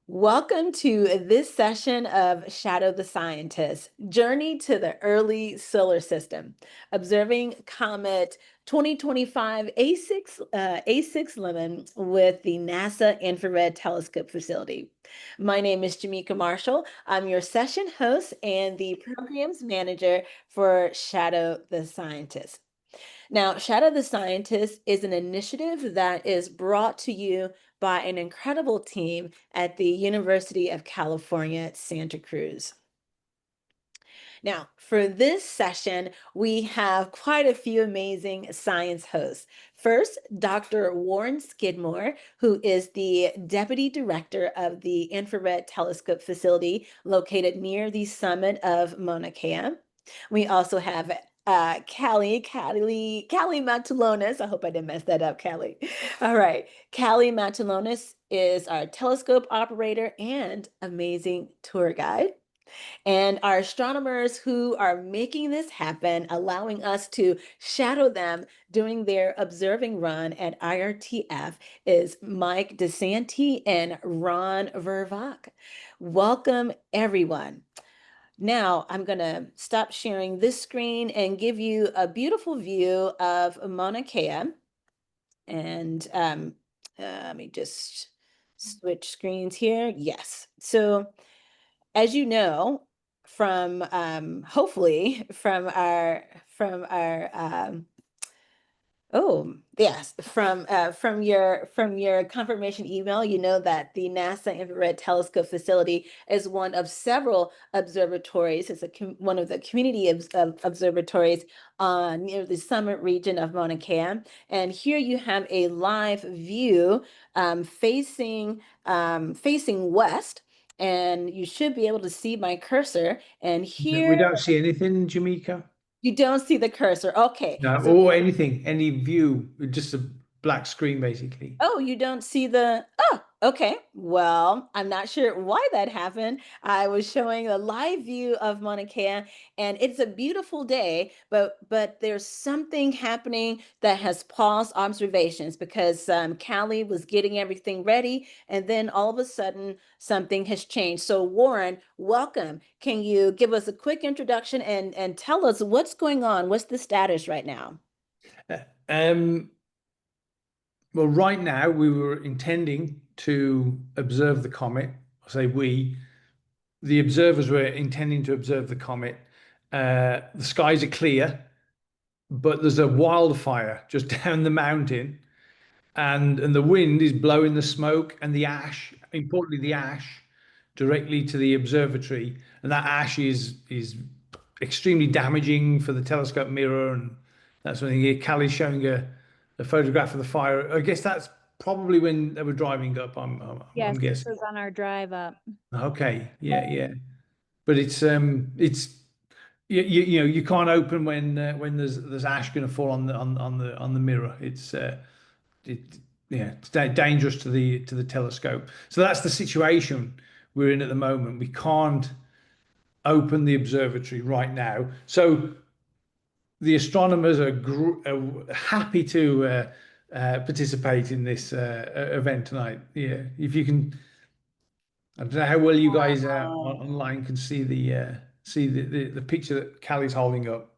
Welcome to this session of Shadow the Scientist, Journey to the Early Solar System, observing Comet 2025 A6 Lemmon with the NASA Infrared Telescope Facility. My name is Jamika Marshall. I'm your session host and the programs manager for Shadow the Scientist. Now, Shadow the Scientist is an initiative that is brought to you by an incredible team at the University of California, Santa Cruz. Now, for this session, we have quite a few amazing science hosts. First, Dr. Warren Skidmore, who is the Deputy Director of the Infrared Telescope Facility located near the summit of Maunakea. We also have Callie Matulonis. I hope I didn't mess that up, Callie. All right. Callie Matulonis is our telescope operator and amazing tour guide. And our astronomers who are making this happen, allowing us to shadow them doing their observing run at IRTF is Mike DeSanti and Ron Vervak. Welcome, everyone. Now I'm going to stop sharing this screen and give you a beautiful view of Maunakea. And let me just switch screens here. Yes. So as you know, from hopefully from your confirmation email, you know that the NASA Infrared Telescope Facility is one of several observatories. It's one of the community observatories near the summit region of Mauna Kea. And here you have a live view facing west. And you should be able to see my cursor. And We here don't see anything, Jamaica. you don't see the cursor. Okay. No, So or anything, any view, just a black screen, basically. oh, you don't see oh, okay. Well, I'm not sure why that happened. I was showing a live view of Mauna Kea, and it's a beautiful day, but there's something happening that has paused observations because Callie was getting everything ready, and then all of a sudden something has changed. So Warren, welcome. Can you give us a quick introduction and tell us what's going on? What's the status right now? Uh, Um, well, right now we were intending to observe the comet. I say we, the observers were intending to observe the comet. The skies are clear, but there's a wildfire just down the mountain, and the wind is blowing the smoke and the ash, importantly the ash, directly to the observatory, and that ash is extremely damaging for the telescope mirror and that sort of thing. Here, Callie's showing a photograph of the fire. I guess that's probably when they were driving up. I'm Yes, this guessing. was on our drive up. Okay, yeah. But it's you know you can't open when there's ash going to fall on the mirror. It yeah, it's dangerous to the telescope. So that's the situation we're in at the moment. We can't open the observatory right now. So the astronomers are happy to participate in this event tonight. Yeah, if you can, I don't know how well you guys online can see the picture that Callie's holding up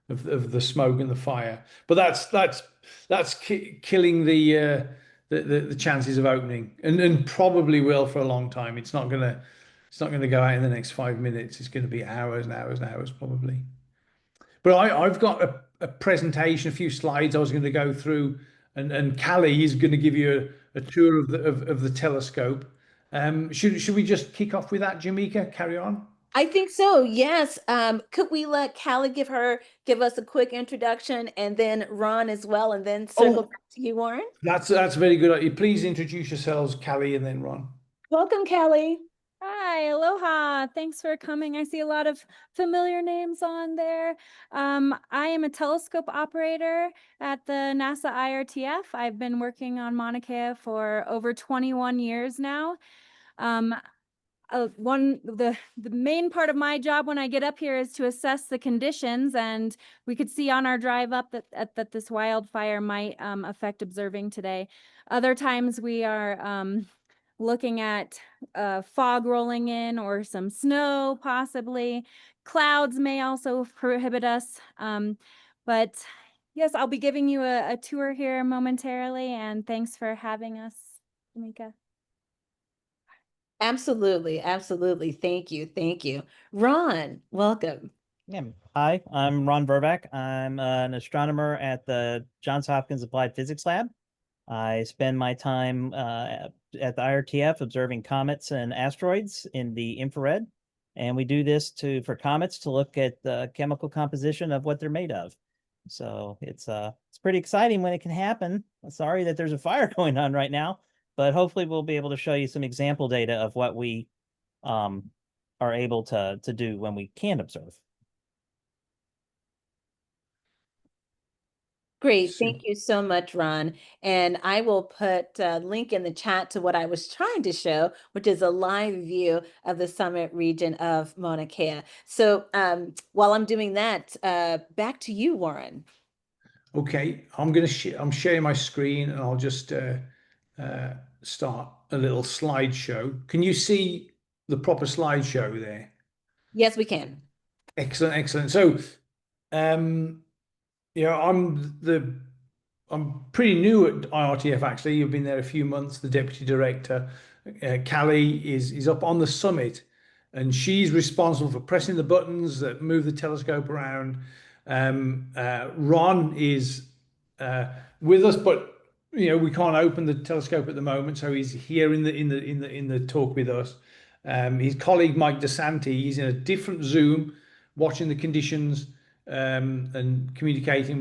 of the smoke and the fire. But that's killing the chances of opening, and probably will for a long time. It's not gonna go out in the next 5 minutes. It's going to be hours and hours and hours probably. But I've got a presentation, a few slides I was going to go through, and Callie is going to give you a tour of the telescope. Should we just kick off with that, Jamaica? Carry on. I think so. Yes. Could we let Callie give us a quick introduction and then Ron as well, and then circle Oh, back to you, Warren? that's very good. Please introduce yourselves, Callie, and then Ron. Welcome, Callie. Hi, aloha. Thanks for coming. I see a lot of familiar names on there. I am a telescope operator at the NASA IRTF. I've been working on Mauna Kea for over 21 years now. The main part of my job when I get up here is to assess the conditions, and we could see on our drive up that this wildfire might affect observing today. Other times we are looking at fog rolling in or some snow possibly. Clouds may also prohibit us. But yes, I'll be giving you a tour here momentarily, and thanks for having us, Tamika. Absolutely, absolutely. Thank you, thank you. Ron, welcome. Yeah. Hi, I'm Ron Vervac. I'm an astronomer at the Johns Hopkins Applied Physics Lab. I spend my time at the IRTF observing comets and asteroids in the infrared. And we do this for comets to look at the chemical composition of what they're made of. So it's pretty exciting when it can happen. I'm sorry that there's a fire going on right now, but hopefully we'll be able to show you some example data of what we are able to do when we can observe. Great. Thank you so much, Ron. And I will put a link in the chat to what I was trying to show, which is a live view of the summit region of Mauna Kea. So while I'm doing that, back to you, Warren. Okay, I'm sharing my screen, and I'll just start a little slideshow. Can you see the proper slideshow there? Yes, we can. Excellent, excellent. So, I'm pretty new at IRTF actually. You've been there a few months. The deputy director, Callie, is up on the summit, and she's responsible for pressing the buttons that move the telescope around. Ron is with us, but we can't open the telescope at the moment, so he's here in the talk with us. His colleague Mike DeSanti, he's in a different Zoom, watching the conditions and communicating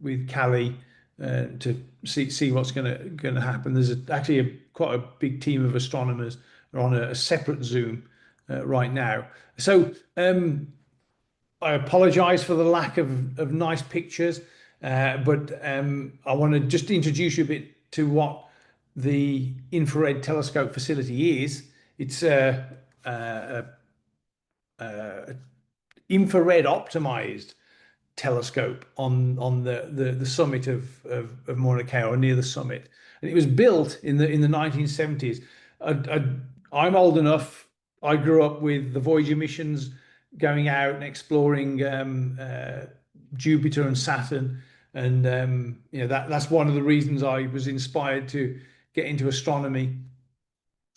with Callie to see what's going to happen. There's actually quite a big team of astronomers are on a separate Zoom right now. So I apologize for the lack of nice pictures, but I want to just introduce you a bit to what the infrared telescope facility is. It's a infrared optimized telescope on the summit of Mauna Kea, or near the summit, and it was built in the 1970s. I'm old enough. I grew up with the Voyager missions going out and exploring Jupiter and Saturn, and that's one of the reasons I was inspired to get into astronomy.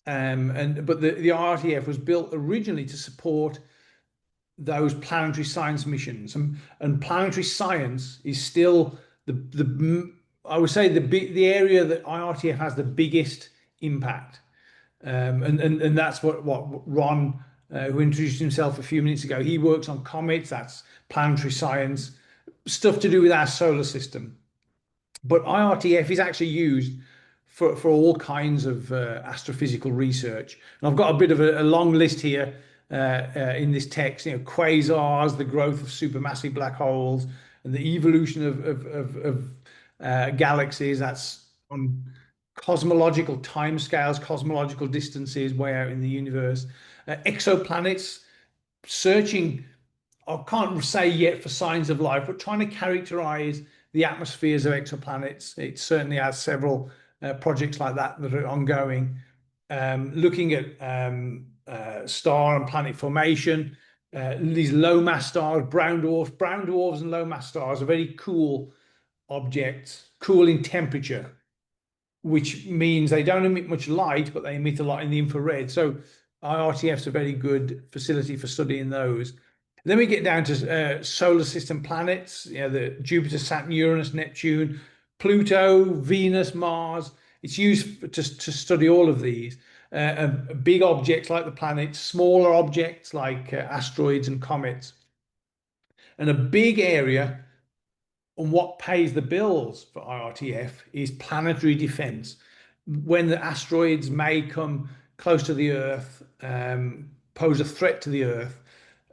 But the IRTF was built originally to support those planetary science missions, and planetary science is still I would say the area that IRTF has the biggest impact, and that's what Ron, who introduced himself a few minutes ago, he works on comets. That's planetary science, stuff to do with our solar system. But IRTF is actually used for all kinds of astrophysical research. And I've got a bit of a long list here in this text. Quasars, the growth of supermassive black holes, and the evolution of galaxies. That's on cosmological timescales, cosmological distances way out in the universe. Exoplanets, searching, I can't say yet for signs of life, but trying to characterize the atmospheres of exoplanets. It certainly has several projects like that are ongoing. Looking at star and planet formation, these low mass stars, brown dwarfs and low mass stars are very cool objects, cool in temperature, which means they don't emit much light, but they emit a lot in the infrared. So IRTF's a very good facility for studying those. Then we get down to solar system planets, the Jupiter, Saturn, Uranus, Neptune, Pluto, Venus, Mars. It's used to study all of these. Big objects like the planets, smaller objects like asteroids and comets. And a big area on what pays the bills for IRTF is planetary defense. When the asteroids may come close to the Earth, pose a threat to the Earth,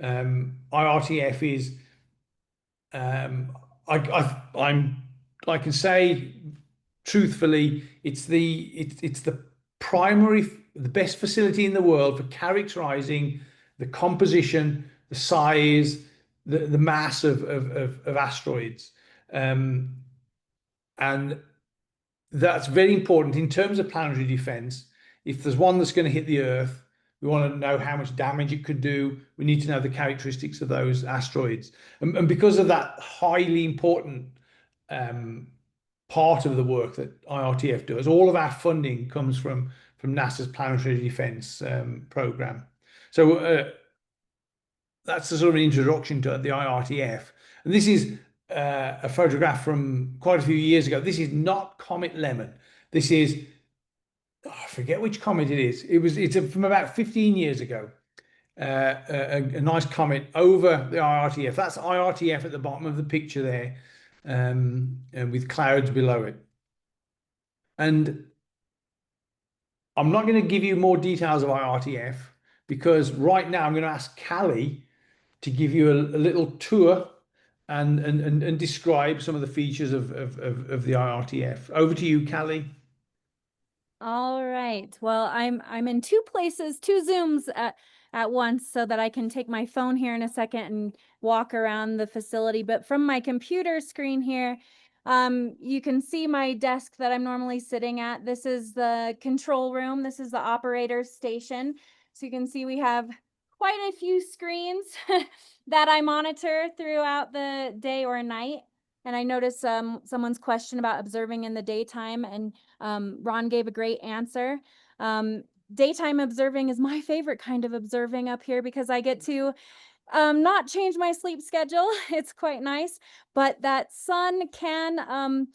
IRTF is, I can say truthfully, it's the best facility in the world for characterizing the composition, the size, the mass of asteroids, and that's very important in terms of planetary defense. if there's one that's going to hit the Earth, we want to know how much damage it could do. We need to know the characteristics of those asteroids. And because of that highly important part of the work that IRTF does, all of our funding comes from NASA's Planetary Defense program. So that's the sort of introduction to the IRTF. And this is a photograph from quite a few years ago. This is not Comet Lemmon. This is, I forget which comet it is. It's from about 15 years ago. A nice comet over the IRTF. That's IRTF at the bottom of the picture there, and with clouds below it. And I'm not going to give you more details of IRTF because right now I'm going to ask Callie to give you a little tour and describe some of the features of the IRTF. Over to you, Callie. All right. Well, I'm in two places, two Zooms at once, so that I can take my phone here in a second and walk around the facility. But from my computer screen here, you can see my desk that I'm normally sitting at. This is the control room. This is the operator's station. So you can see we have quite a few screens that I monitor throughout the day or night. And I noticed someone's question about observing in the daytime, and Ron gave a great answer. Daytime observing is my favorite kind of observing up here because I get to not change my sleep schedule. It's quite nice, but that sun can,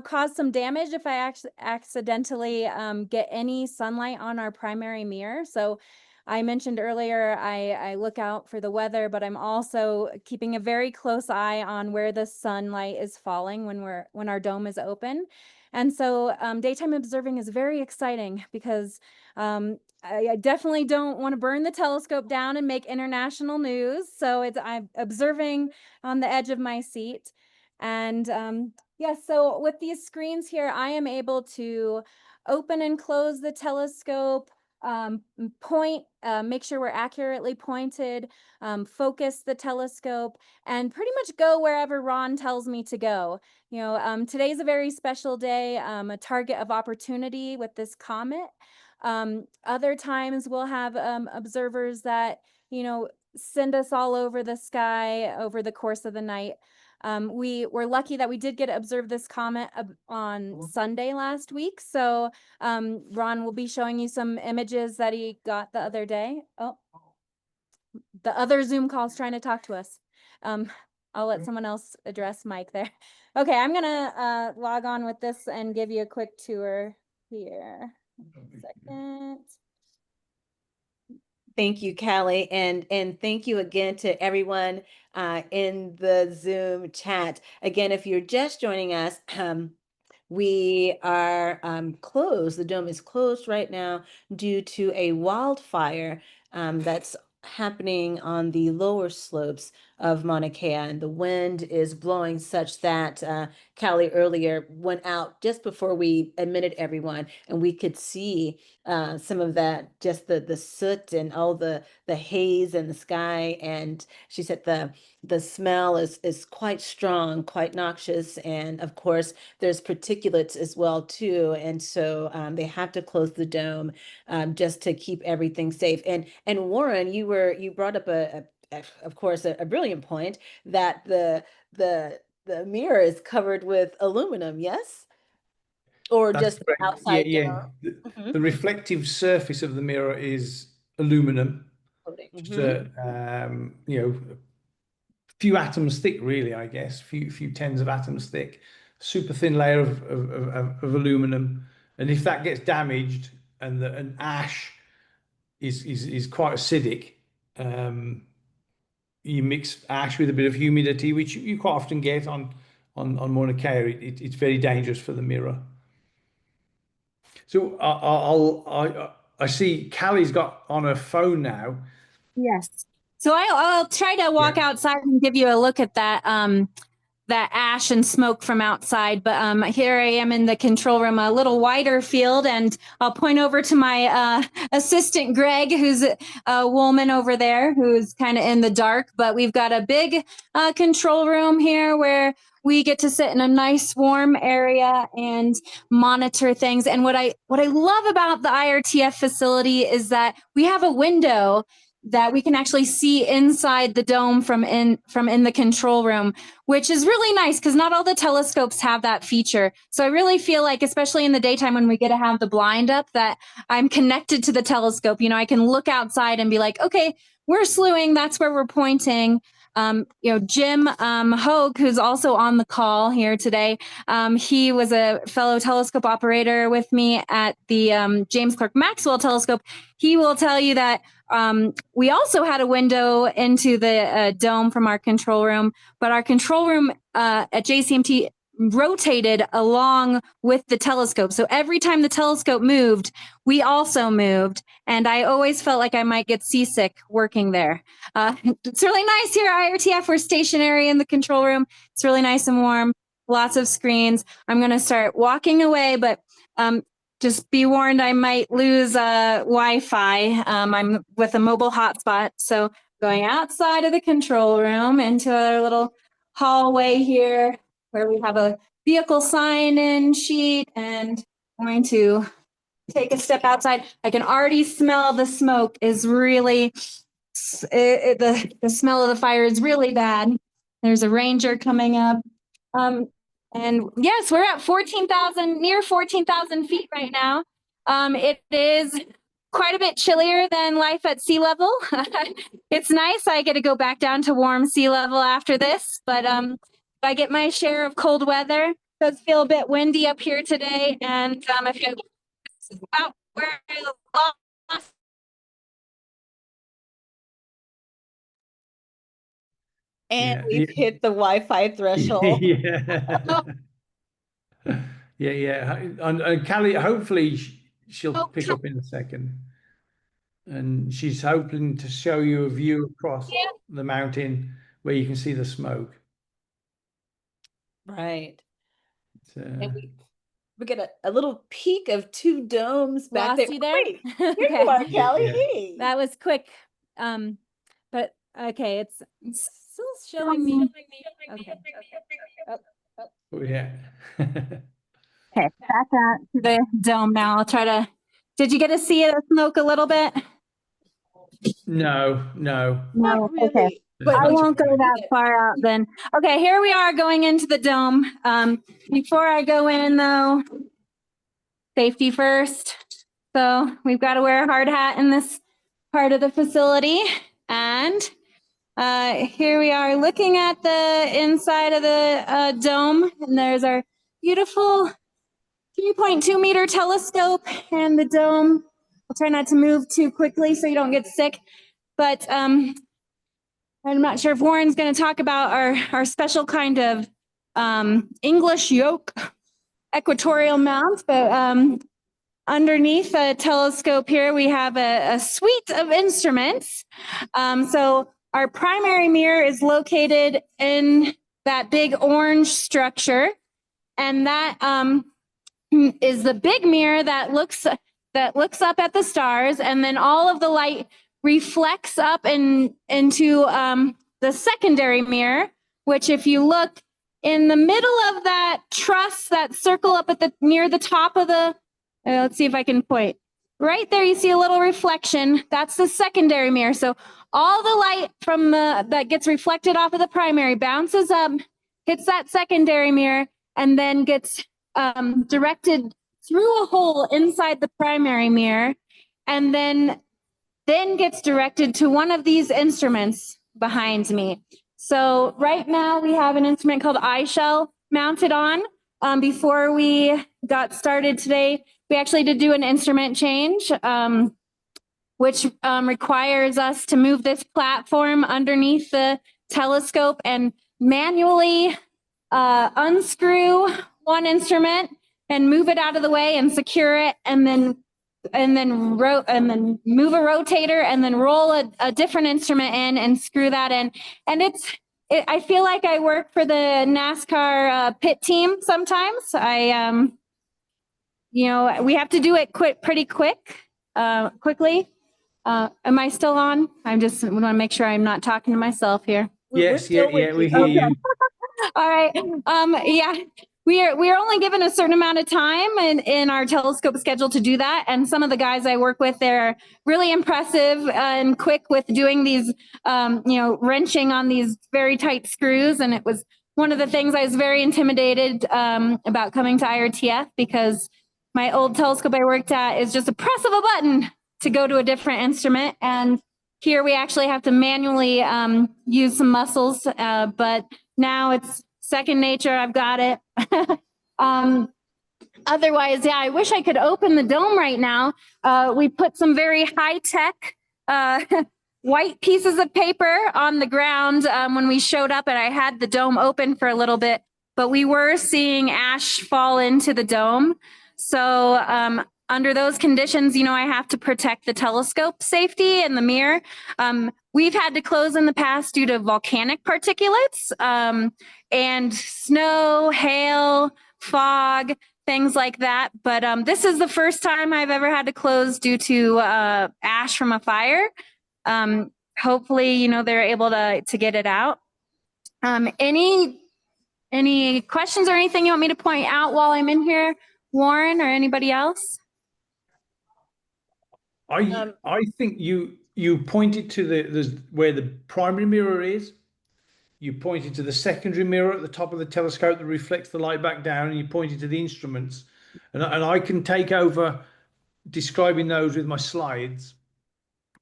cause some damage if I accidentally get any sunlight on our primary mirror. So I mentioned earlier, I look out for the weather, but I'm also keeping a very close eye on where the sunlight is falling when our dome is open. And so daytime observing is very exciting because I definitely don't want to burn the telescope down and make international news. So I'm observing on the edge of my seat. And so with these screens here, I am able to open and close the telescope, make sure we're accurately pointed, focus the telescope, and pretty much go wherever Ron tells me to go. Today's a very special day, a target of opportunity with this comet. Other times we'll have observers that, send us all over the sky over the course of the night. We were lucky that we did get to observe this comet on Sunday last week. So Ron will be showing you some images that he got the other day. Oh, the other Zoom call's trying to talk to us. I'll let someone else address Mike there. Okay, I'm gonna log on with this and give you a quick tour here. Second. Thank you, Callie, and thank you again to everyone in the Zoom chat. Again, if you're just joining us, we are closed. The dome is closed right now due to a wildfire that's happening on the lower slopes of Maunakea, and the wind is blowing such that Callie earlier went out just before we admitted everyone, and we could see some of that, just the soot and all the haze in the sky. And she said the smell is quite strong, quite noxious, and of course there's particulates as well too. And so they have to close the dome just to keep everything safe. And Warren, you brought up of course a brilliant point that the mirror is covered with aluminum, yes? Or That's just the correct. outside Yeah. dome? Mhm. The reflective surface of the mirror is aluminum. Coating. Just Mhm. a few atoms thick, really, I guess, few tens of atoms thick, super thin layer of aluminum. And if that gets damaged and ash is quite acidic, you mix ash with a bit of humidity, which you quite often get on Mauna Kea. It's very dangerous for the mirror. So I see Callie's got on her phone now. Yes. So I'll try to walk Yeah. outside and give you a look at that that ash and smoke from outside. But here I am in the control room, a little wider field, and I'll point over to my assistant Greg, who's a woman over there, who's kind of in the dark. But we've got a big control room here where we get to sit in a nice warm area and monitor things. And what I love about the IRTF facility is that we have a window that we can actually see inside the dome from in the control room, which is really nice because not all the telescopes have that feature. So I really feel like, especially in the daytime when we get to have the blind up, that I'm connected to the telescope. You know, I can look outside and be like, okay, we're slewing, that's where we're pointing. Jim Hogue, who's also on the call here today, he was a fellow telescope operator with me at the James Clerk Maxwell telescope. He will tell you that we also had a window into the dome from our control room, but our control room at JCMT rotated along with the telescope. So every time the telescope moved, we also moved. And I always felt like I might get seasick working there. It's really nice here at IRTF. We're stationary in the control room. It's really nice and warm, lots of screens. I'm going to start walking away, but just be warned, I might lose Wi-Fi. I'm with a mobile hotspot. So going outside of the control room into our little hallway here where we have a vehicle sign-in sheet, and going to take a step outside. I can already smell the smoke is really, the smell of the fire is really bad. There's a ranger coming up. And yes, we're at 14,000, near 14,000 feet right now. It is quite a bit chillier than life at sea level. It's nice. I get to go back down to warm sea level after this, but I get my share of cold weather. It does feel a bit windy up here today. And if you out where lost. And Yeah, we've hit the Wi-Fi threshold. yeah. Yeah. And Callie, hopefully she'll pick up in a second. And she's hoping to show you a view across the mountain where you can see the smoke. Right. And It's, we get a little peek of two domes back Lost there. you there? Wait, here you are, Callie. Yeah. Hey. That was quick. But okay, it's still showing me. Okay. Oh, yeah. Okay, back at the dome now. I'll try to. Did you get to see the smoke a little bit? No. Not really. Okay. But I That's won't go okay. that far out then. Okay, here we are going into the dome. Before I go in though, safety first. So we've got to wear a hard hat in this part of the facility. And here we are looking at the inside of the dome, and there's our beautiful 3.2 meter telescope and the dome. I'll try not to move too quickly so you don't get sick. But I'm not sure if Warren's going to talk about our special kind of English yoke equatorial mount, but underneath the telescope here, we have a suite of instruments. So our primary mirror is located in that big orange structure, and that is the big mirror that looks up at the stars, and then all of the light reflects up into the secondary mirror, which if you look in the middle of that truss, that circle up at near the top of the, let's see if I can point. Right there, you see a little reflection. That's the secondary mirror. So all the light from that gets reflected off of the primary bounces up, hits that secondary mirror, and then gets directed through a hole inside the primary mirror, and then gets directed to one of these instruments behind me. So right now we have an instrument called iShell mounted on. Before we got started today, we actually did do an instrument change, which requires us to move this platform underneath the telescope and manually unscrew one instrument and move it out of the way and secure it, and then move a rotator and then roll a different instrument in and screw that in. And I feel like I work for the NASCAR pit team sometimes. We have to do it pretty quickly. Am I still on? I just want to make sure I'm not talking to myself here. Yes, yeah, we hear you. All right. Yeah, we are only given a certain amount of time in our telescope schedule to do that. And some of the guys I work with, they're really impressive and quick with doing these, wrenching on these very tight screws. And it was one of the things I was very intimidated about coming to IRTF, because my old telescope I worked at is just a press of a button to go to a different instrument. And here we actually have to manually use some muscles, but now it's second nature. I've got it. Otherwise, yeah, I wish I could open the dome right now. We put some very high-tech white pieces of paper on the ground when we showed up, and I had the dome open for a little bit, but we were seeing ash fall into the dome. So under those conditions, I have to protect the telescope safety and the mirror. We've had to close in the past due to volcanic particulates and snow, hail, fog, things like that. But this is the first time I've ever had to close due to ash from a fire. Hopefully, they're able to get it out. Any questions or anything you want me to point out while I'm in here, Warren, or anybody else? I think you pointed to where the primary mirror is. You pointed to the secondary mirror at the top of the telescope that reflects the light back down, and you pointed to the instruments. And I can take over describing those with my slides.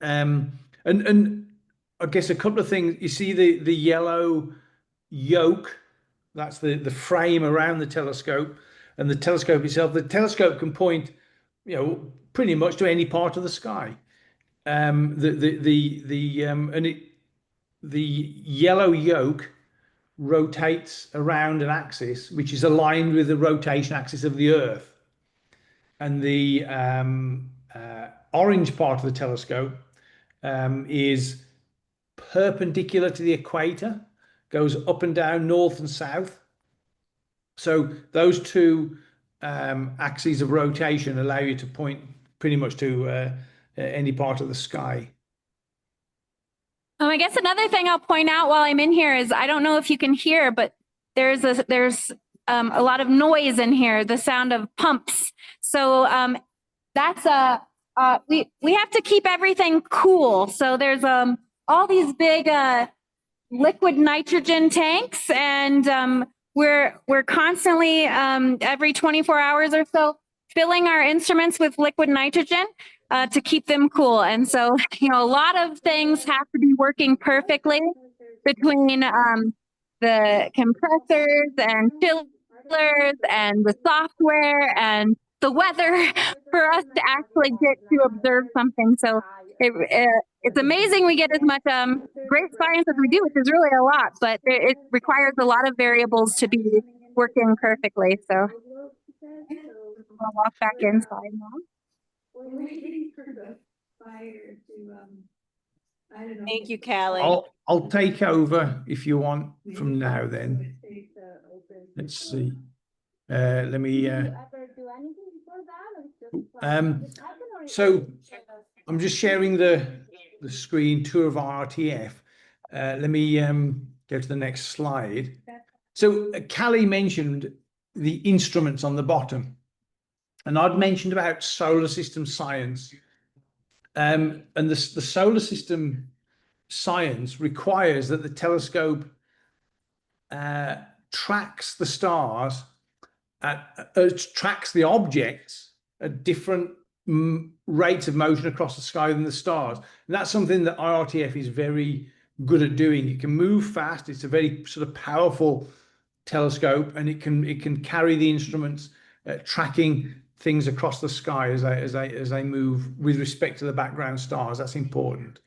And I guess a couple of things. You see the yellow yoke, that's the frame around the telescope, and the telescope itself. The telescope can point, pretty much to any part of the sky. The yellow yoke rotates around an axis which is aligned with the rotation axis of the Earth, and the orange part of the telescope is perpendicular to the equator, goes up and down, north and south. So those two axes of rotation allow you to point pretty much to any part of the sky. I guess another thing I'll point out while I'm in here is, I don't know if you can hear, but there's a lot of noise in here, the sound of pumps. So that's we have to keep everything cool. So there's all these big liquid nitrogen tanks, and we're constantly every 24 hours or so filling our instruments with liquid nitrogen to keep them cool. And so, a lot of things have to be working perfectly between the compressors and chillers and the software and the weather for us to actually get to observe something. So it's amazing we get as much great science as we do, which is really a lot, but it requires a lot of variables to be working perfectly. So I'll walk back inside now. We're waiting for the fire to I don't know. Thank you, Callie. I'll take over if you want from now then. Let's see. Let me so I'm just sharing the screen tour of IRTF. Let me go to the next slide. So Callie mentioned the instruments on the bottom, and I'd mentioned about solar system science. And the solar system science requires that the telescope tracks the stars, tracks the objects at different rates of motion across the sky than the stars. And that's something that IRTF is very good at doing. It can move fast. It's a very sort of powerful telescope, and it can carry the instruments tracking things across the sky as they move with respect to the background stars. That's important.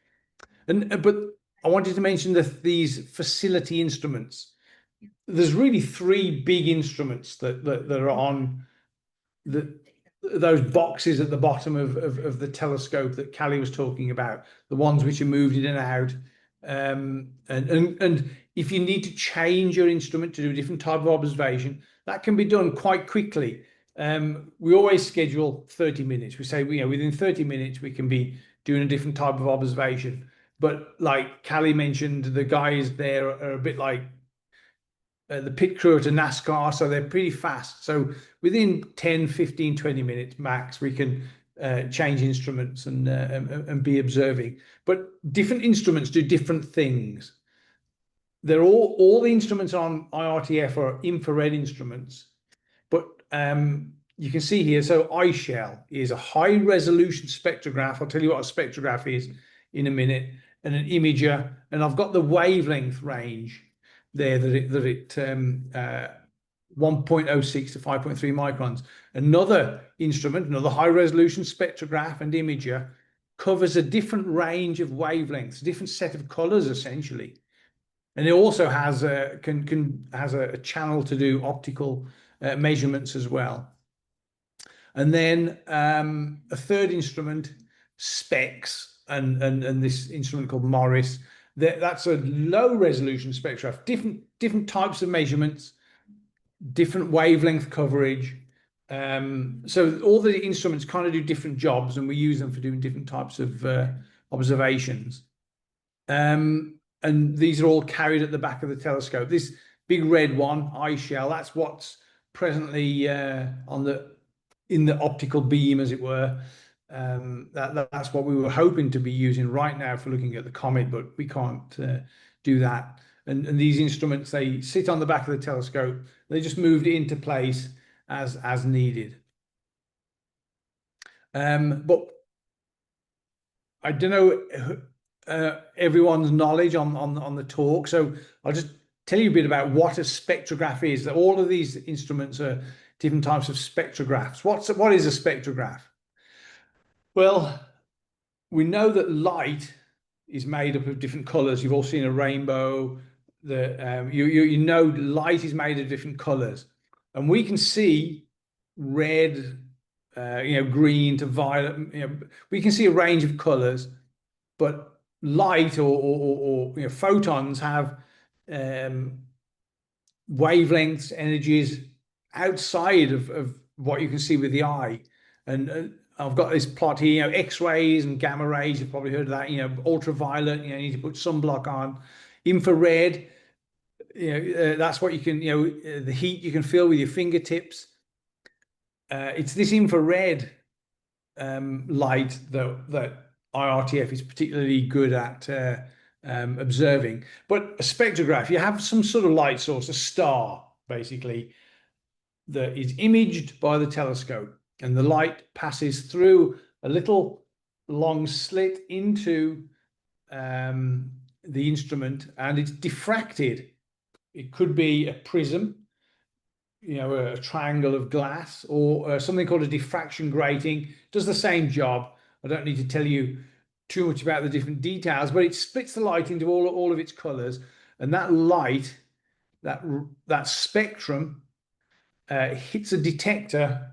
But I wanted to mention these facility instruments. There's really three big instruments that are on those boxes at the bottom of the telescope that Callie was talking about, the ones which are moved in and out. And if you need to change your instrument to do a different type of observation, that can be done quite quickly. We always schedule 30 minutes. We say, within 30 minutes, we can be doing a different type of observation. But like Callie mentioned, the guys there are a bit like the pit crew at a NASCAR, so they're pretty fast. So within 10, 15, 20 minutes max, we can change instruments and be observing. But different instruments do different things. They're all the instruments on IRTF are infrared instruments, but you can see here, so iShell is a high resolution spectrograph. I'll tell you what a spectrograph is in a minute, and an imager, and I've got the wavelength range there that it 1.06 to 5.3 microns. Another instrument, another high resolution spectrograph and imager, covers a different range of wavelengths, a different set of colors essentially. And it also has a channel to do optical measurements as well. And then a third instrument, SPECS, and this instrument called Morris. That's a low resolution spectrograph, different types of measurements, different wavelength coverage. So all the instruments kind of do different jobs, and we use them for doing different types of observations. And these are all carried at the back of the telescope. This big red one, iShell, that's what's presently in the optical beam, as it were. That's what we were hoping to be using right now for looking at the comet, but we can't do that. And these instruments, they sit on the back of the telescope. They just moved into place as needed. But I don't know everyone's knowledge on the talk, so I'll just tell you a bit about what a spectrograph is. That all of these instruments are different types of spectrographs. What is a spectrograph? Well, we know that light is made up of different colors. You've all seen a rainbow. You know light is made of different colors, and we can see red, green to violet. We can see a range of colors, but light or photons have wavelengths, energies outside of what you can see with the eye. And I've got this plot here, X-rays and gamma rays, you've probably heard of that, ultraviolet, you need to put sunblock on. Infrared, that's what you can, the heat you can feel with your fingertips. It's this infrared light that IRTF is particularly good at observing. But a spectrograph, you have some sort of light source, a star, basically, that is imaged by the telescope, and the light passes through a little long slit into the instrument, and it's diffracted. It could be a prism, a triangle of glass, or something called a diffraction grating. Does the same job. I don't need to tell you too much about the different details, but it splits the light into all of its colors, and that light, that spectrum, hits a detector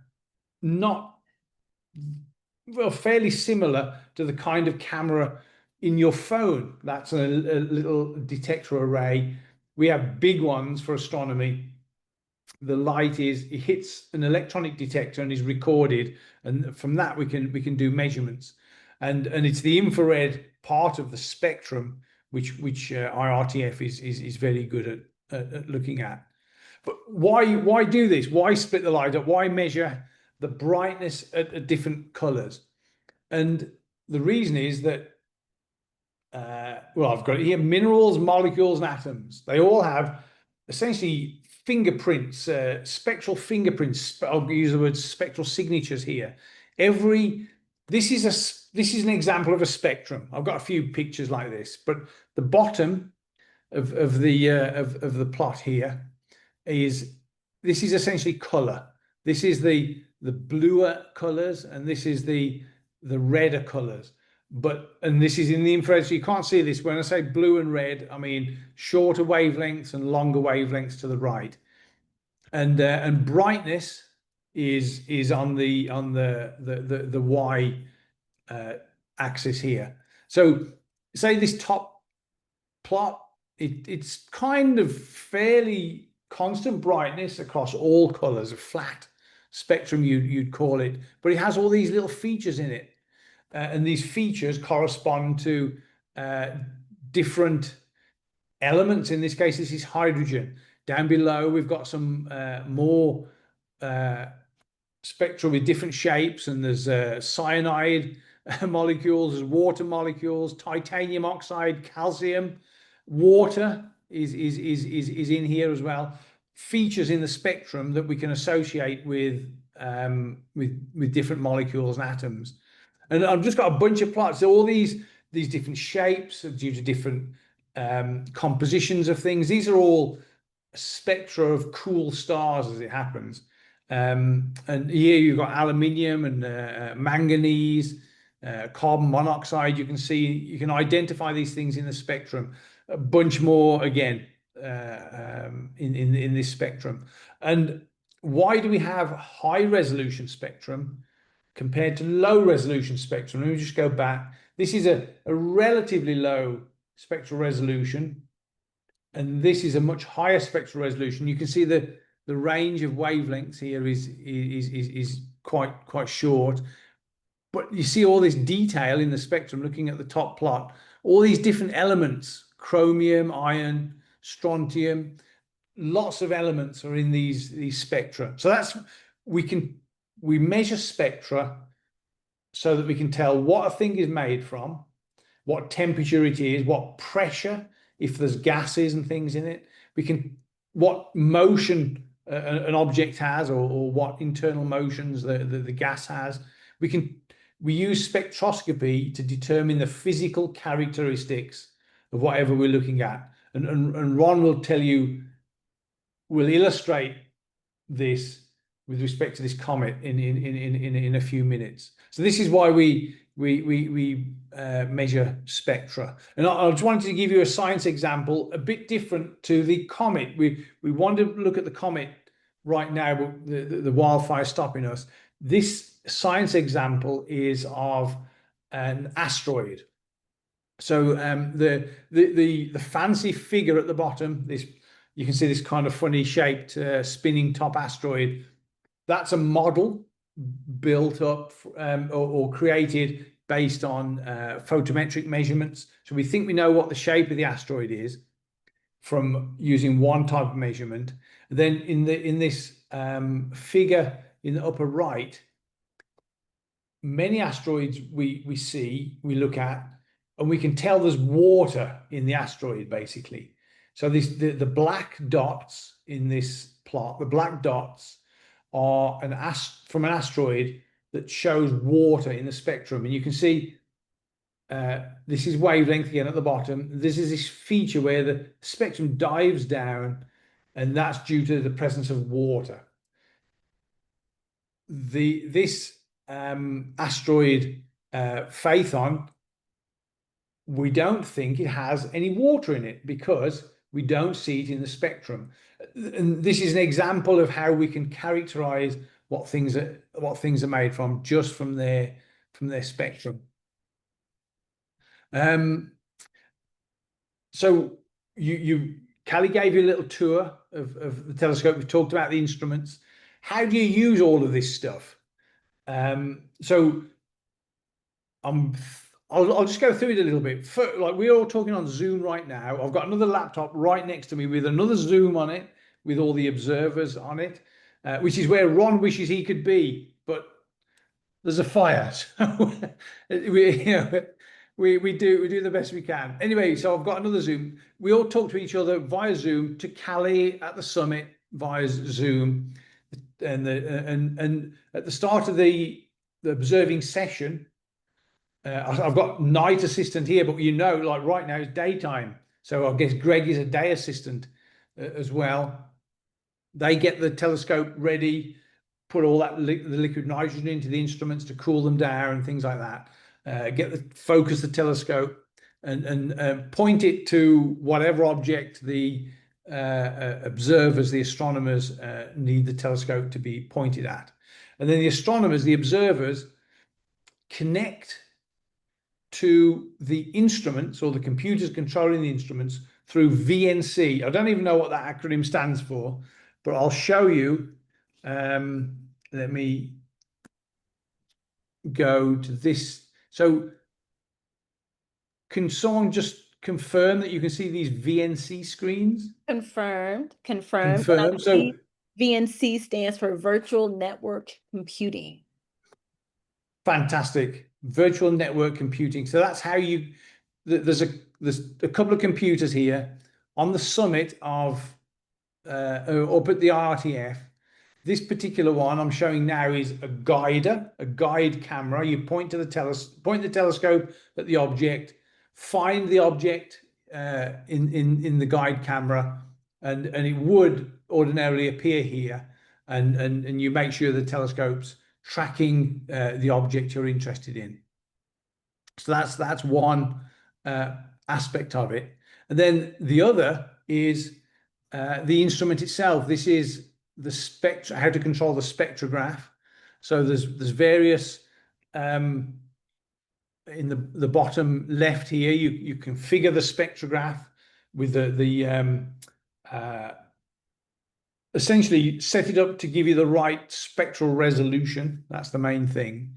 fairly similar to the kind of camera in your phone. That's a little detector array. We have big ones for astronomy. The light it hits an electronic detector and is recorded, and from that we can do measurements. And it's the infrared part of the spectrum which IRTF is very good at looking at. But why do this? Why split the light up? Why measure the brightness at different colors? And the reason is that I've got it here: minerals, molecules, and atoms. They all have essentially fingerprints, spectral fingerprints. I'll use the word spectral signatures here. This is an example of a spectrum. I've got a few pictures like this, but the bottom of the plot here is essentially color. This is the bluer colors, and this is the redder colors. And this is in the infrared, so you can't see this. When I say blue and red, I mean shorter wavelengths and longer wavelengths to the right. And brightness is on the Y axis here. So say this top plot, it's kind of fairly constant brightness across all colors, a flat spectrum you'd call it, but it has all these little features in it, and these features correspond to different elements. In this case, this is hydrogen. Down below, we've got some more spectra with different shapes, and there's cyanide molecules, there's water molecules, titanium oxide, calcium, water is in here as well. Features in the spectrum that we can associate with different molecules and atoms. And I've just got a bunch of plots. So all these different shapes are due to different compositions of things. These are all spectra of cool stars as it happens. And here you've got aluminium and manganese, carbon monoxide. You can identify these things in the spectrum. A bunch more again in this spectrum. And why do we have high resolution spectrum compared to low resolution spectrum? Let me just go back. This is a relatively low spectral resolution, and this is a much higher spectral resolution. You can see the range of wavelengths here is quite short, but you see all this detail in the spectrum. Looking at the top plot, all these different elements: chromium, iron, strontium, lots of elements are in these spectra. So that's we measure spectra so that we can tell what a thing is made from, what temperature it is, what pressure, if there's gases and things in it, what motion an object has, or what internal motions the gas has. We use spectroscopy to determine the physical characteristics of whatever we're looking at. And Ron will illustrate this with respect to this comet in a few minutes. So this is why we measure spectra. And I just wanted to give you a science example, a bit different to the comet. We want to look at the comet right now, but the wildfire stopping us. This science example is of an asteroid. So the fancy figure at the bottom, you can see this kind of funny shaped spinning top asteroid. That's a model built up or created based on photometric measurements. So we think we know what the shape of the asteroid is from using one type of measurement. Then in this figure in the upper right, many asteroids we look at, and we can tell there's water in the asteroid basically. So the black dots in this plot, the black dots are from an asteroid that shows water in the spectrum. And you can see this is wavelength again at the bottom. This is this feature where the spectrum dives down, and that's due to the presence of water. This asteroid Phaethon, we don't think it has any water in it because we don't see it in the spectrum. And this is an example of how we can characterize what things are made from just from their spectrum. So Callie gave you a little tour of the telescope. We've talked about the instruments. How do you use all of this stuff? So I'll just go through it a little bit. Like, we're all talking on Zoom right now. I've got another laptop right next to me with another Zoom on it, with all the observers on it, which is where Ron wishes he could be, but there's a fire. So we do the best we can. Anyway, so I've got another Zoom. We all talk to each other via Zoom, to Callie at the summit via Zoom, and at the start of the observing session, I've got night assistant here, but like right now it's daytime. So I guess Greg is a day assistant as well. They get the telescope ready, put all that the liquid nitrogen into the instruments to cool them down and things like that. Focus the telescope and point it to whatever object the observers, the astronomers, need the telescope to be pointed at. And then the astronomers, the observers, connect to the instruments, or the computers controlling the instruments, through VNC. I don't even know what that acronym stands for, but I'll show you. Let me go to this. So can someone just confirm that you can see these VNC screens? Confirmed. And Confirm. I So see VNC stands for Virtual Network Computing. fantastic. Virtual network computing. So that's how you, there's a couple of computers here on the summit of up at the IRTF. This particular one I'm showing now is a guide camera. You point the telescope at the object, find the object in the guide camera, and it would ordinarily appear here, and you make sure the telescope's tracking the object you're interested in. So that's one aspect of it. And then the other is the instrument itself. This is the spectra, how to control the spectrograph. So there's various in the bottom left here. You configure the spectrograph with essentially set it up to give you the right spectral resolution. That's the main thing.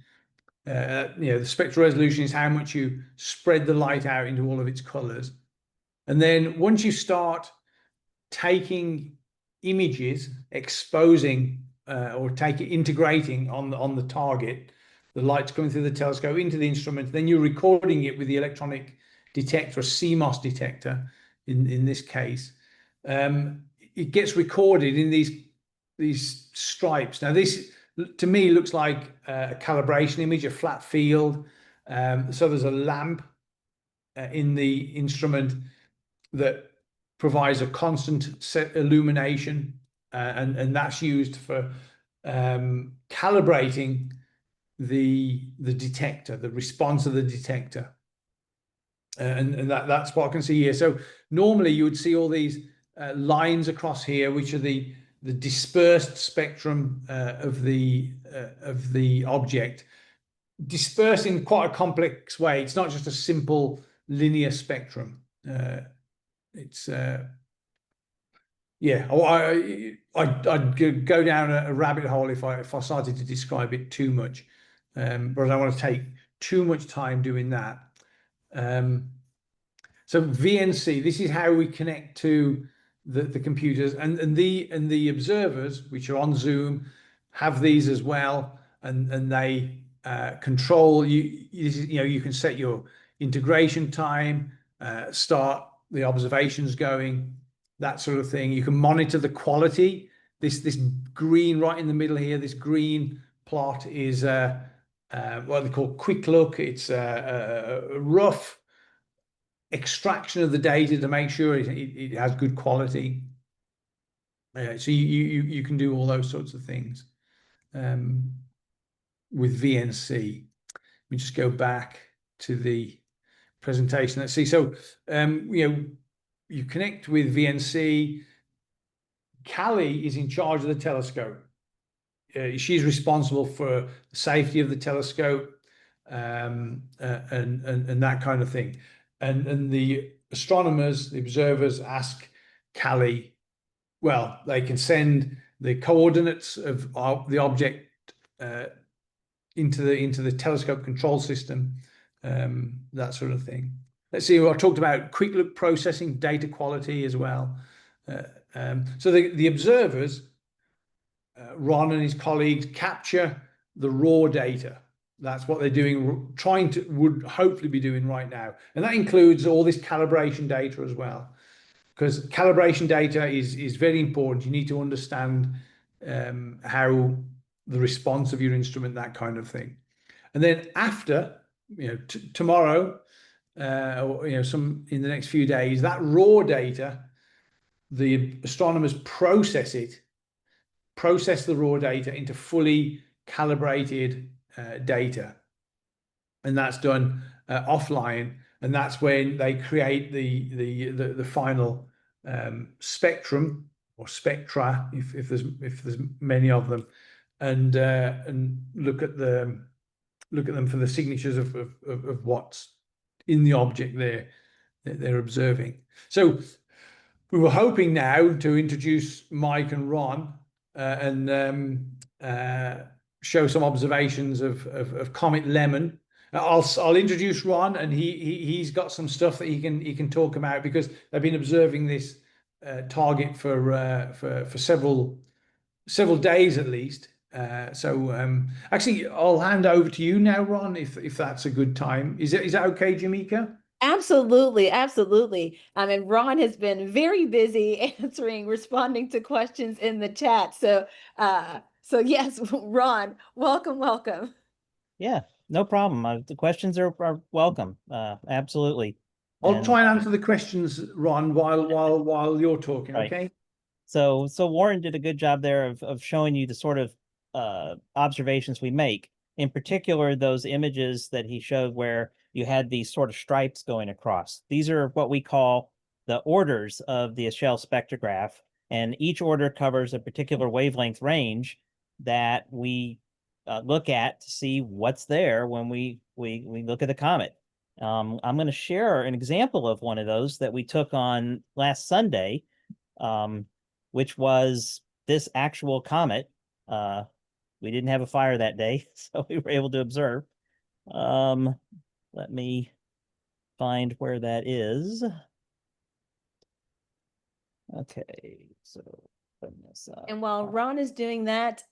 The spectral resolution is how much you spread the light out into all of its colors. And then once you start taking images, exposing or integrating on the target, the light's coming through the telescope into the instrument, then you're recording it with the electronic detector, a CMOS detector in this case. It gets recorded in these stripes. Now this to me looks like a calibration image, a flat field. So there's a lamp in the instrument that provides a constant set illumination, and that's used for calibrating the detector, the response of the detector, and that's what I can see here. So normally you would see all these lines across here, which are the dispersed spectrum of the object, dispersed in quite a complex way. It's not just a simple linear spectrum. It's yeah, I'd go down a rabbit hole if I started to describe it too much, but I don't want to take too much time doing that. So VNC, this is how we connect to the computers, and the observers, which are on Zoom, have these as well, and they control you. You can set your integration time, start the observations going, that sort of thing. You can monitor the quality. This green right in the middle here, this green plot is what they call quick look. It's a rough extraction of the data to make sure it has good quality. So you can do all those sorts of things with VNC. Let me just go back to the presentation. Let's see. So you connect with VNC. Callie is in charge of the telescope. She's responsible for the safety of the telescope and that kind of thing. And the astronomers, the observers, ask Callie. Well, they can send the coordinates of the object into the telescope control system, that sort of thing. Let's see. I talked about quick look processing, data quality as well. So the observers, Ron and his colleagues, capture the raw data. That's what they're doing, would hopefully be doing right now. And that includes all this calibration data as well, because calibration data is very important. You need to understand how the response of your instrument, that kind of thing. And then after, tomorrow, or some in the next few days, that raw data, the astronomers process the raw data into fully calibrated data, and that's done offline, and that's when they create the final spectrum or spectra, if there's many of them, and look at them for the signatures of what's in the object there. they're observing. So we were hoping now to introduce Mike and Ron and show some observations of Comet Lemmon. I'll introduce Ron, and he's got some stuff that he can talk about, because they've been observing this target for several days at least. Actually, I'll hand over to you now, Ron, if that's a good time. Is that okay, Jamaica? Absolutely, absolutely. And Ron has been very busy responding to questions in the chat. So yes, Ron, welcome. Yeah, no problem. The questions are welcome. Absolutely. I'll try and answer the questions, Ron, while you're talking. Right. Okay. So Warren did a good job there of showing you the sort of observations we make. In particular, those images that he showed where you had these sort of stripes going across. These are what we call the orders of the Eschell spectrograph, and each order covers a particular wavelength range that we look at to see what's there when we look at the comet. I'm going to share an example of one of those that we took on last Sunday, which was this actual comet. We didn't have a fire that day, so we were able to observe. Let me find where that is. Okay, so putting this up. And while Ron is doing that,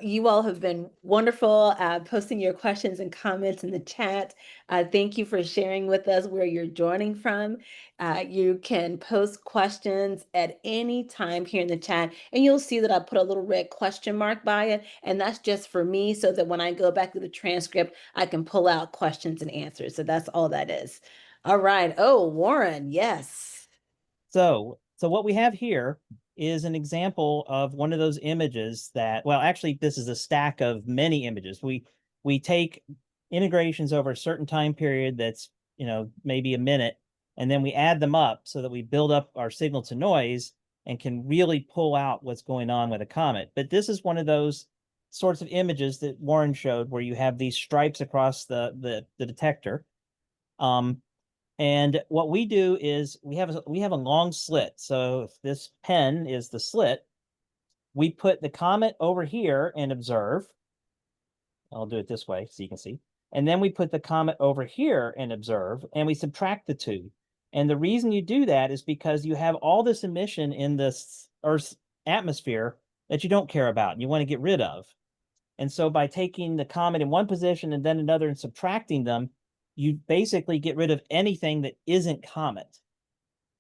you all have been wonderful posting your questions and comments in the chat. Thank you for sharing with us where you're joining from. You can post questions at any time here in the chat, and you'll see that I put a little red question mark by it, and that's just for me so that when I go back to the transcript, I can pull out questions and answers. So that's all that is. All right. Oh, Warren, yes. So what we have here is an example of one of those images that, well, actually, this is a stack of many images. We take integrations over a certain time period that's, maybe a minute, and then we add them up so that we build up our signal to noise and can really pull out what's going on with a comet. But this is one of those sorts of images that Warren showed where you have these stripes across the detector. And what we do is we have a long slit. So if this pen is the slit, we put the comet over here and observe. I'll do it this way so you can see. And then we put the comet over here and observe, and we subtract the two. And the reason you do that is because you have all this emission in this Earth's atmosphere that you don't care about and you want to get rid of. And so by taking the comet in one position and then another and subtracting them, you basically get rid of anything that isn't comet.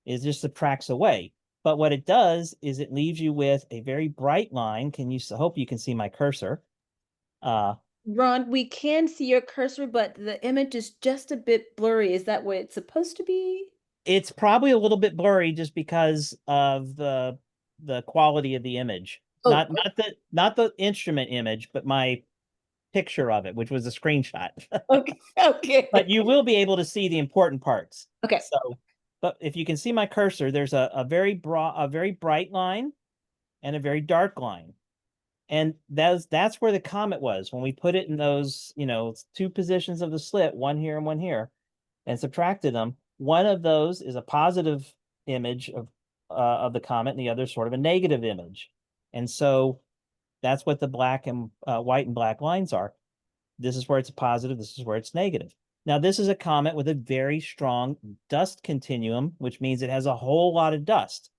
It just subtracts away. But what it does is it leaves you with a very bright line. I hope you can see my cursor. Ron, we can see your cursor, but the image is just a bit blurry. Is that what it's supposed to be? It's probably a little bit blurry just because of the quality of the image. Oh. Not the instrument image, but my picture of it, which was a screenshot. Okay. But you will be able to see the important parts. Okay. So, but if you can see my cursor, there's a very bright line and a very dark line. And that's where the comet was when we put it in those, two positions of the slit, one here and one here, and subtracted them. One of those is a positive image of the comet, and the other sort of a negative image. And so that's what the black and white and black lines are. This is where it's positive. This is where it's negative. Now, this is a comet with a very strong dust continuum, which means it has a whole lot of dust.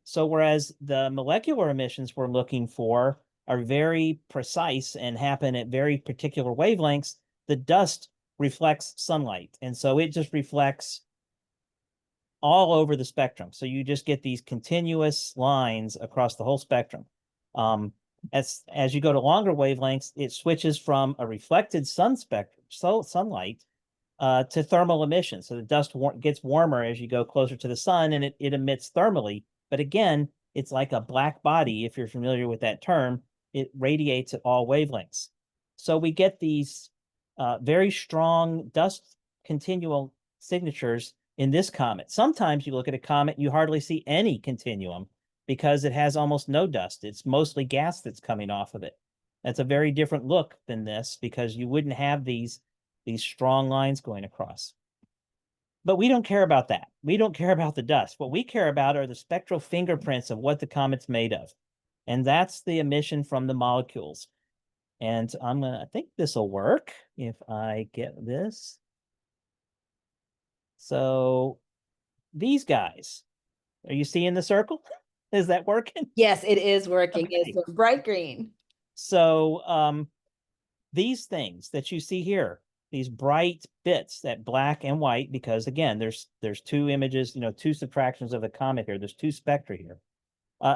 So whereas the molecular emissions we're looking for are very precise and happen at very particular wavelengths, the dust reflects sunlight. And so it just reflects all over the spectrum. So you just get these continuous lines across the whole spectrum. As you go to longer wavelengths, it switches from a reflected sunlight to thermal emission. So the dust gets warmer as you go closer to the sun, and it emits thermally. But again, it's like a black body, if you're familiar with that term. It radiates at all wavelengths. So we get these very strong dust continual signatures in this comet. Sometimes you look at a comet, you hardly see any continuum because it has almost no dust. It's mostly gas that's coming off of it. That's a very different look than this because you wouldn't have these strong lines going across. But we don't care about that. We don't care about the dust. What we care about are the spectral fingerprints of what the comet's made of. And that's the emission from the molecules. And I think this will work if I get this. So these guys, are you seeing the circle? Is that working? Yes, it is working. Okay. It's bright green. So these things that you see here, these bright bits, that black and white, because again, there's two images, two subtractions of the comet here. There's two spectra here.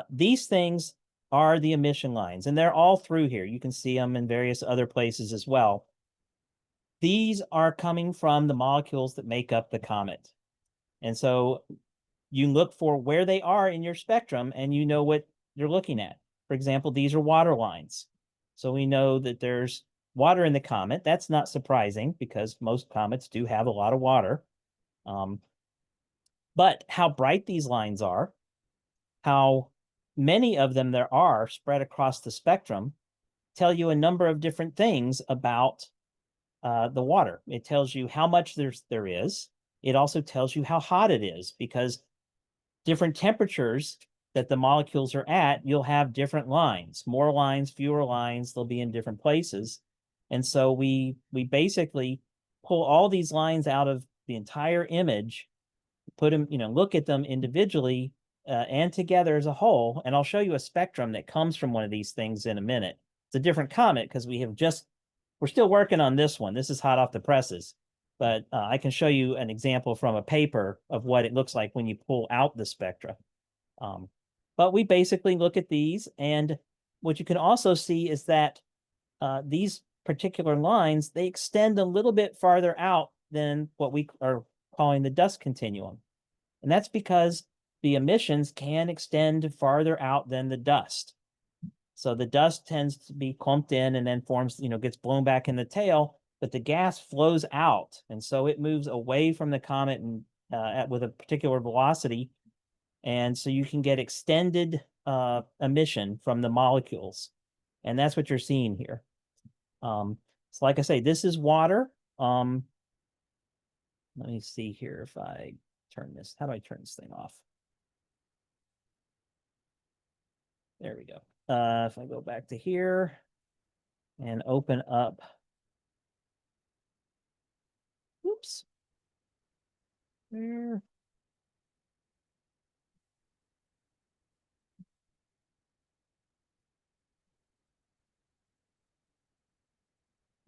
These things are the emission lines, and they're all through here. You can see them in various other places as well. These are coming from the molecules that make up the comet. And so you look for where they are in your spectrum, and you know what you're looking at. For example, these are water lines. So we know that there's water in the comet. That's not surprising because most comets do have a lot of water. But how bright these lines are, how many of them there are spread across the spectrum, tell you a number of different things about the water. It tells you how much there is. It also tells you how hot it is, because different temperatures that the molecules are at, you'll have different lines, more lines, fewer lines, they'll be in different places. And so we basically pull all these lines out of the entire image, put them, look at them individually and together as a whole. And I'll show you a spectrum that comes from one of these things in a minute. It's a different comet because we're still working on this one. This is hot off the presses, but I can show you an example from a paper of what it looks like when you pull out the spectra. But we basically look at these, and what you can also see is that these particular lines, they extend a little bit farther out than what we are calling the dust continuum. And that's because the emissions can extend farther out than the dust. So the dust tends to be clumped in and then forms, gets blown back in the tail, but the gas flows out. And so it moves away from the comet and with a particular velocity. And so you can get extended emission from the molecules. And that's what you're seeing here. So like I say, this is water. Let me see here if I turn this. How do I turn this thing off? There we go. If I go back to here and open up. Oops. There.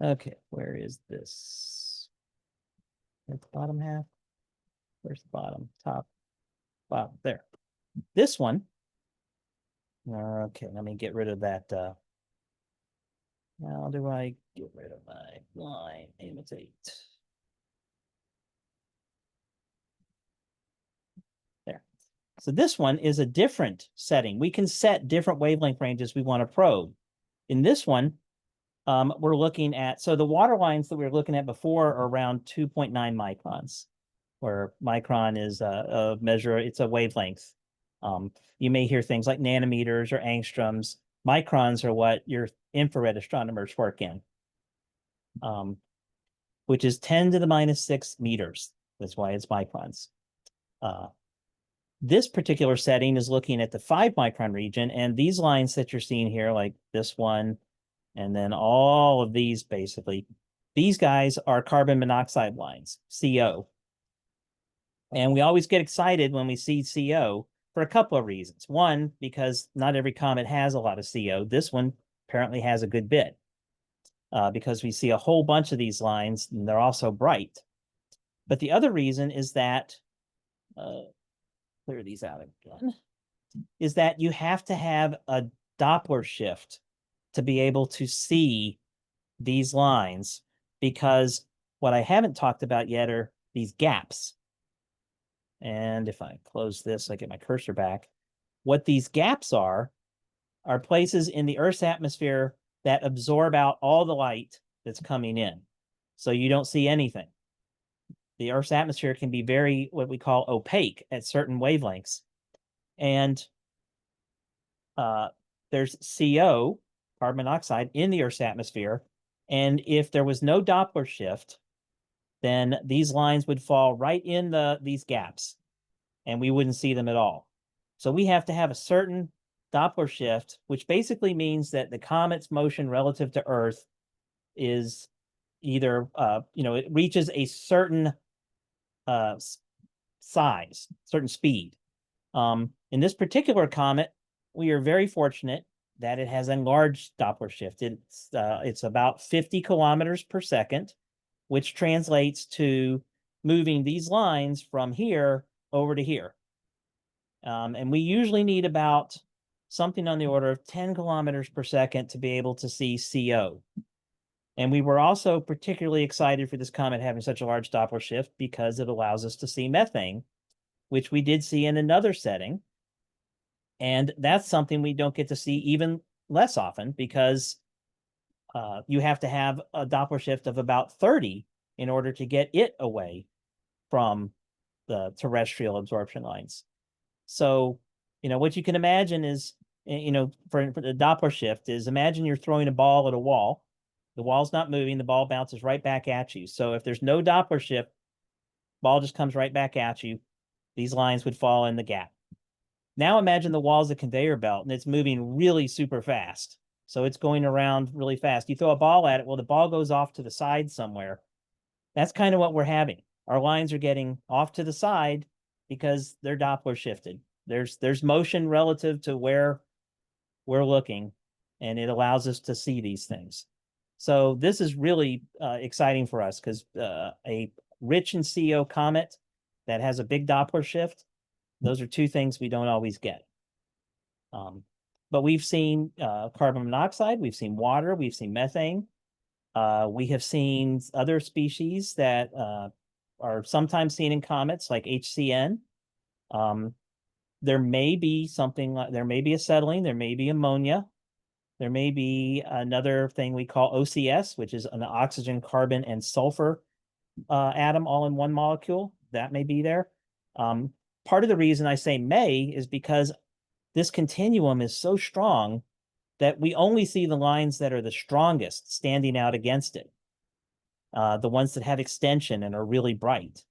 Okay, where is this? At the bottom half? Where's the bottom? Top, bottom, there. This one. Okay, let me get rid of that. How do I get rid of my line? Imitate. There. So this one is a different setting. We can set different wavelength ranges we want to probe. In this one, we're looking at, so the water lines that we were looking at before are around 2.9 microns, where micron is a measure, it's a wavelength. You may hear things like nanometers or angstroms. Microns are what your infrared astronomers work in, which is 10 to the minus 6 meters. That's why it's microns. This particular setting is looking at the 5 micron region, and these lines that you're seeing here, like this one, and then all of these, basically, these guys are carbon monoxide lines, CO. And we always get excited when we see CO for a couple of reasons. One, because not every comet has a lot of CO. This one apparently has a good bit because we see a whole bunch of these lines, and they're also bright. But the other reason is that, clear these out again, is that you have to have a Doppler shift to be able to see these lines, because what I haven't talked about yet are these gaps. And if I close this, I get my cursor back. What these gaps are places in the Earth's atmosphere that absorb out all the light that's coming in. So you don't see anything. The Earth's atmosphere can be very, what we call opaque at certain wavelengths. And there's CO, carbon monoxide, in the Earth's atmosphere. And if there was no Doppler shift, then these lines would fall right in these gaps, and we wouldn't see them at all. So we have to have a certain Doppler shift, which basically means that the comet's motion relative to Earth is either, it reaches a certain size, certain speed. In this particular comet, we are very fortunate that it has a large Doppler shift. It's about 50 kilometers per second, which translates to moving these lines from here over to here. And we usually need about something on the order of 10 kilometers per second to be able to see CO. And we were also particularly excited for this comet having such a large Doppler shift because it allows us to see methane, which we did see in another setting. And that's something we don't get to see even less often because you have to have a Doppler shift of about 30 in order to get it away from the terrestrial absorption lines. So, what you can imagine is, for the Doppler shift is, imagine you're throwing a ball at a wall. The wall's not moving. The ball bounces right back at you. So if there's no Doppler shift, ball just comes right back at you. These lines would fall in the gap. Now imagine the wall's a conveyor belt and it's moving really super fast. So it's going around really fast. You throw a ball at it, well, the ball goes off to the side somewhere. That's kind of what we're having. Our lines are getting off to the side because they're Doppler shifted. There's motion relative to where we're looking, and it allows us to see these things. So this is really exciting for us because a rich in CO comet that has a big Doppler shift, those are two things we don't always get. But we've seen carbon monoxide, we've seen water, we've seen methane. We have seen other species that are sometimes seen in comets, like HCN. There may be something like, there may be acetylene, there may be ammonia, there may be another thing we call OCS, which is an oxygen, carbon, and sulfur atom all in one molecule. That may be there. Part of the reason I say may is because this continuum is so strong that we only see the lines that are the strongest standing out against it, the ones that have extension and are really bright.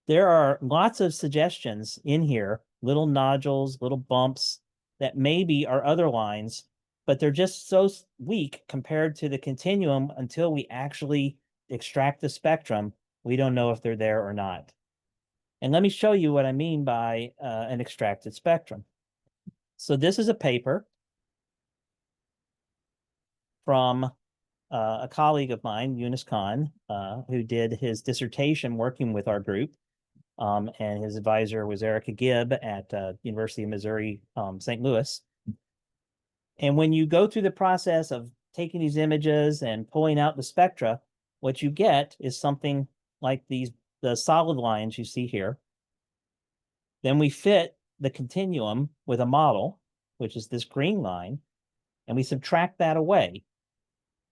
There are lots of suggestions in here, little nodules, little bumps that maybe are other lines, but they're just so weak compared to the continuum until we actually extract the spectrum. We don't know if they're there or not. And let me show you what I mean by an extracted spectrum. So this is a paper from a colleague of mine, Yunus Khan, who did his dissertation working with our group. And his advisor was Erica Gibb at University of Missouri, St. Louis. And when you go through the process of taking these images and pulling out the spectra, what you get is something like the solid lines you see here. Then we fit the continuum with a model, which is this green line, and we subtract that away.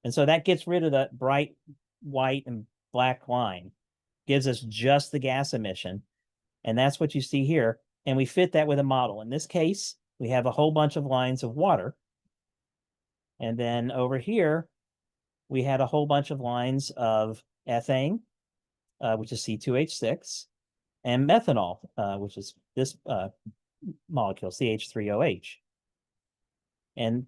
And so that gets rid of that bright white and black line, gives us just the gas emission. And that's what you see here. And we fit that with a model. In this case, we have a whole bunch of lines of water. And then over here, we had a whole bunch of lines of ethane, which is C2H6, and methanol, which is this molecule, CH3OH. And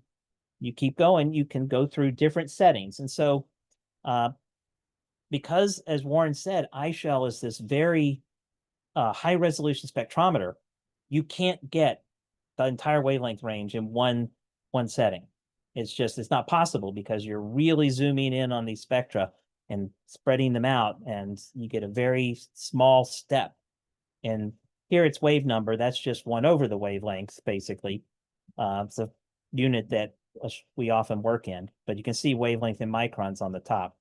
you keep going, you can go through different settings. And so because, as Warren said, iShell is this very high resolution spectrometer, you can't get the entire wavelength range in one setting. It's not possible because you're really zooming in on these spectra and spreading them out, and you get a very small step. And here it's wave number. That's just 1 over the wavelength, basically. It's a unit that we often work in, but you can see wavelength in microns on the top.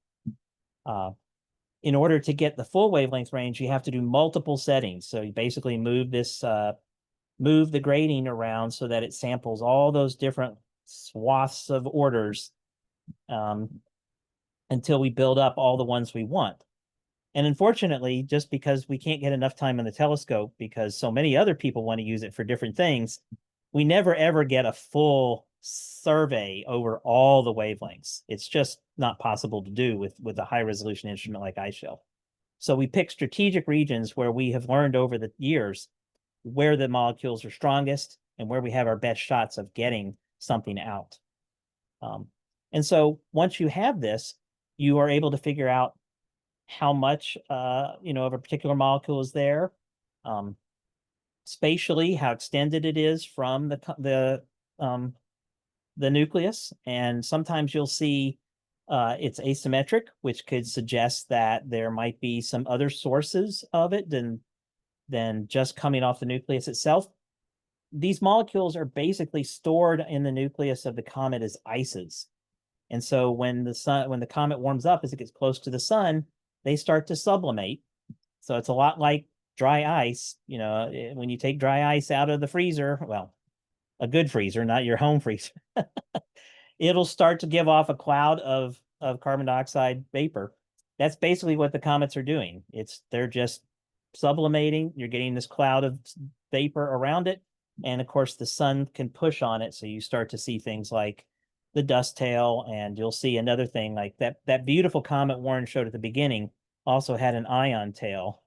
In order to get the full wavelength range, you have to do multiple settings. So you basically move the grading around so that it samples all those different swaths of orders until we build up all the ones we want. And unfortunately, just because we can't get enough time in the telescope because so many other people want to use it for different things, we never ever get a full survey over all the wavelengths. It's just not possible to do with a high resolution instrument like ice shelf. So we pick strategic regions where we have learned over the years where the molecules are strongest and where we have our best shots of getting something out. And so once you have this, you are able to figure out how much of a particular molecule is there, spatially, how extended it is from the nucleus. And sometimes you'll see it's asymmetric, which could suggest that there might be some other sources of it than just coming off the nucleus itself. These molecules are basically stored in the nucleus of the comet as ices. And so when the comet warms up, as it gets close to the sun, they start to sublimate. So it's a lot like dry ice. When you take dry ice out of the freezer, well, a good freezer, not your home freezer, it'll start to give off a cloud of carbon dioxide vapor. That's basically what the comets are doing. They're just sublimating. You're getting this cloud of vapor around it. And of course, the sun can push on it. So you start to see things like the dust tail, and you'll see another thing like that beautiful comet Warren showed at the beginning also had an ion tail,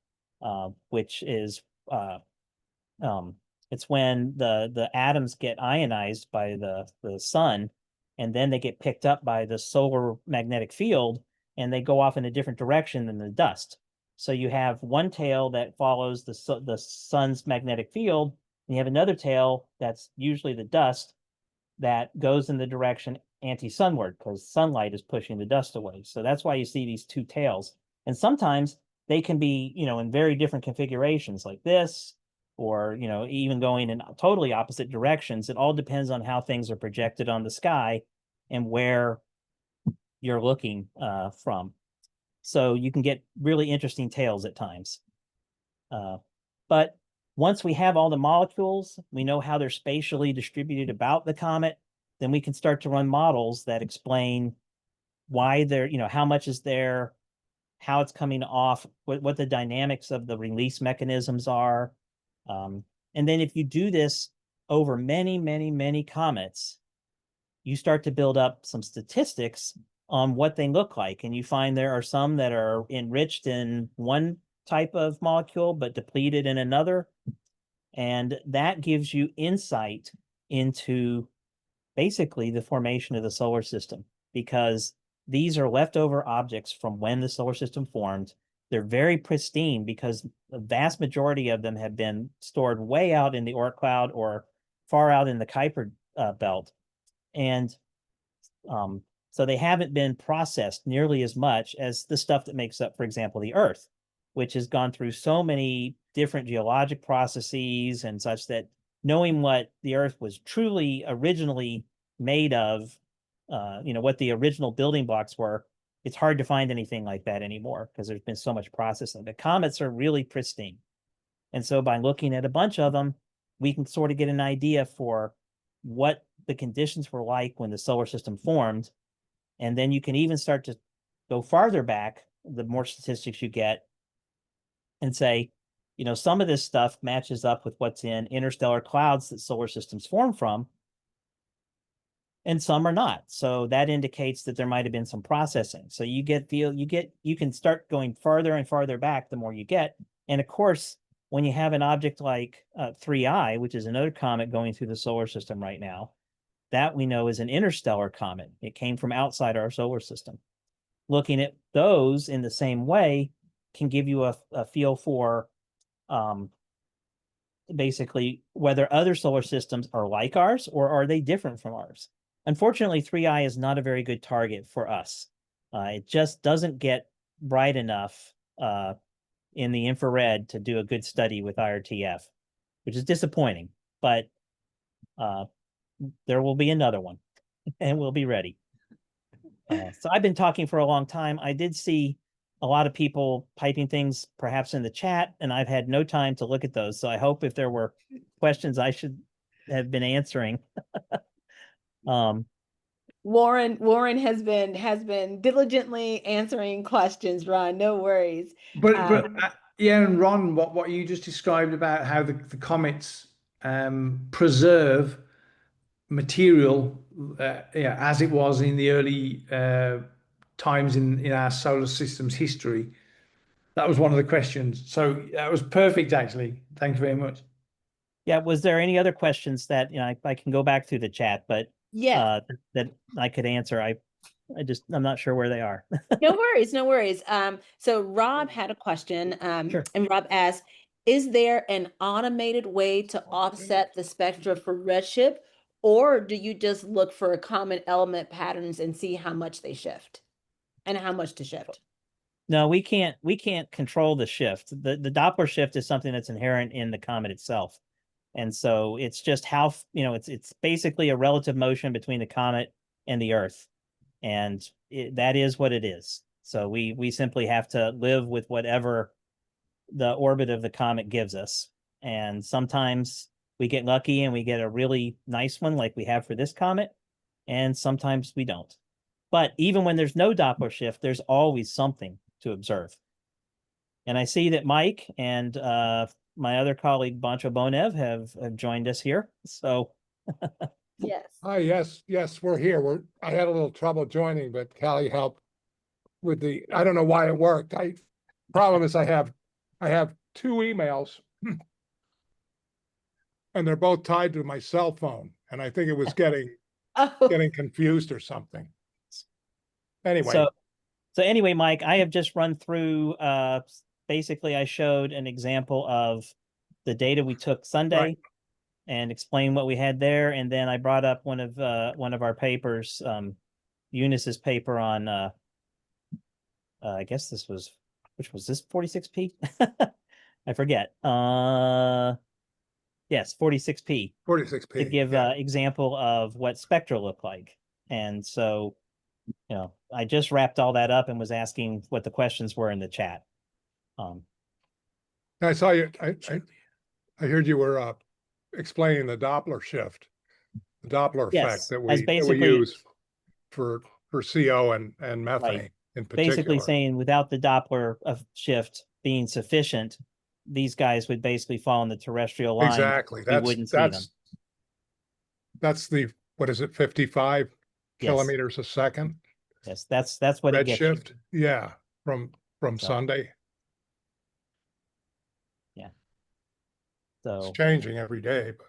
which is it's when the atoms get ionized by the sun, and then they get picked up by the solar magnetic field, and they go off in a different direction than the dust. So you have one tail that follows the sun's magnetic field, and you have another tail that's usually the dust that goes in the direction anti-sunward, because sunlight is pushing the dust away. So that's why you see these two tails. And sometimes they can be, in very different configurations like this, or, even going in totally opposite directions. It all depends on how things are projected on the sky and where you're looking from. So you can get really interesting tails at times. But once we have all the molecules, we know how they're spatially distributed about the comet, then we can start to run models that explain why they're, how much is there, how it's coming off, what the dynamics of the release mechanisms are. And then if you do this over many, many, many comets, you start to build up some statistics on what they look like. And you find there are some that are enriched in one type of molecule, but depleted in another. And that gives you insight into basically the formation of the solar system, because these are leftover objects from when the solar system formed. They're very pristine because the vast majority of them have been stored way out in the Oort cloud or far out in the Kuiper belt. And so they haven't been processed nearly as much as the stuff that makes up, for example, the Earth, which has gone through so many different geologic processes and such that knowing what the Earth was truly originally made of, what the original building blocks were, it's hard to find anything like that anymore because there's been so much processing. The comets are really pristine. And so by looking at a bunch of them, we can sort of get an idea for what the conditions were like when the solar system formed. And then you can even start to go farther back, the more statistics you get, and say, some of this stuff matches up with what's in interstellar clouds that solar systems form from, and some are not. So that indicates that there might have been some processing. So you can start going farther and farther back the more you get. And of course, when you have an object like 3I, which is another comet going through the solar system right now, that we know is an interstellar comet. It came from outside our solar system. Looking at those in the same way can give you a feel for basically whether other solar systems are like ours or are they different from ours. Unfortunately, 3I is not a very good target for us. It just doesn't get bright enough in the infrared to do a good study with IRTF, which is disappointing, but there will be another one and we'll be ready. So I've been talking for a long time. I did see a lot of people typing things perhaps in the chat, and I've had no time to look at those. So I hope if there were questions I should have been answering. Warren has been diligently answering questions, Ron. No worries. But yeah, and Ron, what you just described about how the comets preserve material as it was in the early times in our solar system's history. That was one of the questions. So that was perfect, actually. Thank you very much. Yeah, was there any other questions that, I can go back through the chat, but Yeah. that I could answer? I'm not sure where they are. No worries, no worries. So Rob had a question, Sure. and Rob asked, is there an automated way to offset the spectra for redshift, or do you just look for common element patterns and see how much they shift and how much to shift? No, we can't control the shift. The Doppler shift is something that's inherent in the comet itself. And so it's just how, it's basically a relative motion between the comet and the Earth. And that is what it is. So we simply have to live with whatever the orbit of the comet gives us. And sometimes we get lucky and we get a really nice one like we have for this comet. And sometimes we don't. But even when there's no Doppler shift, there's always something to observe. And I see that Mike and my other colleague, Bancho Bonev, have joined us here. So Yes. Hi, yes, we're here. I had a little trouble joining, but Callie helped with I don't know why it worked. Problem is I have 2 emails and they're both tied to my cell phone. And I think it was getting Oh, confused or something. Anyway, so anyway, Mike, I have just run through, basically I showed an example of the data we took Sunday. Right. And explain what we had there, and then I brought up one of our papers, Eunice's paper on I guess which was this 46p? I forget. Yes, 46p 46p. to give yeah. example of what spectra look like. And so, I just wrapped all that up and was asking what the questions were in the chat. I saw you. I heard you were explaining the Doppler shift, the Doppler Yes, effect that as we basically- use for CO and methane Right. in particular. Basically saying without the Doppler shift being sufficient, these guys would basically fall in the terrestrial line. Exactly. We wouldn't see them. That's the, what is it, 55 Yes. kilometers a second? Yes, that's what it gets you. Redshift? Yeah, from So- Sunday. It's So changing every day, but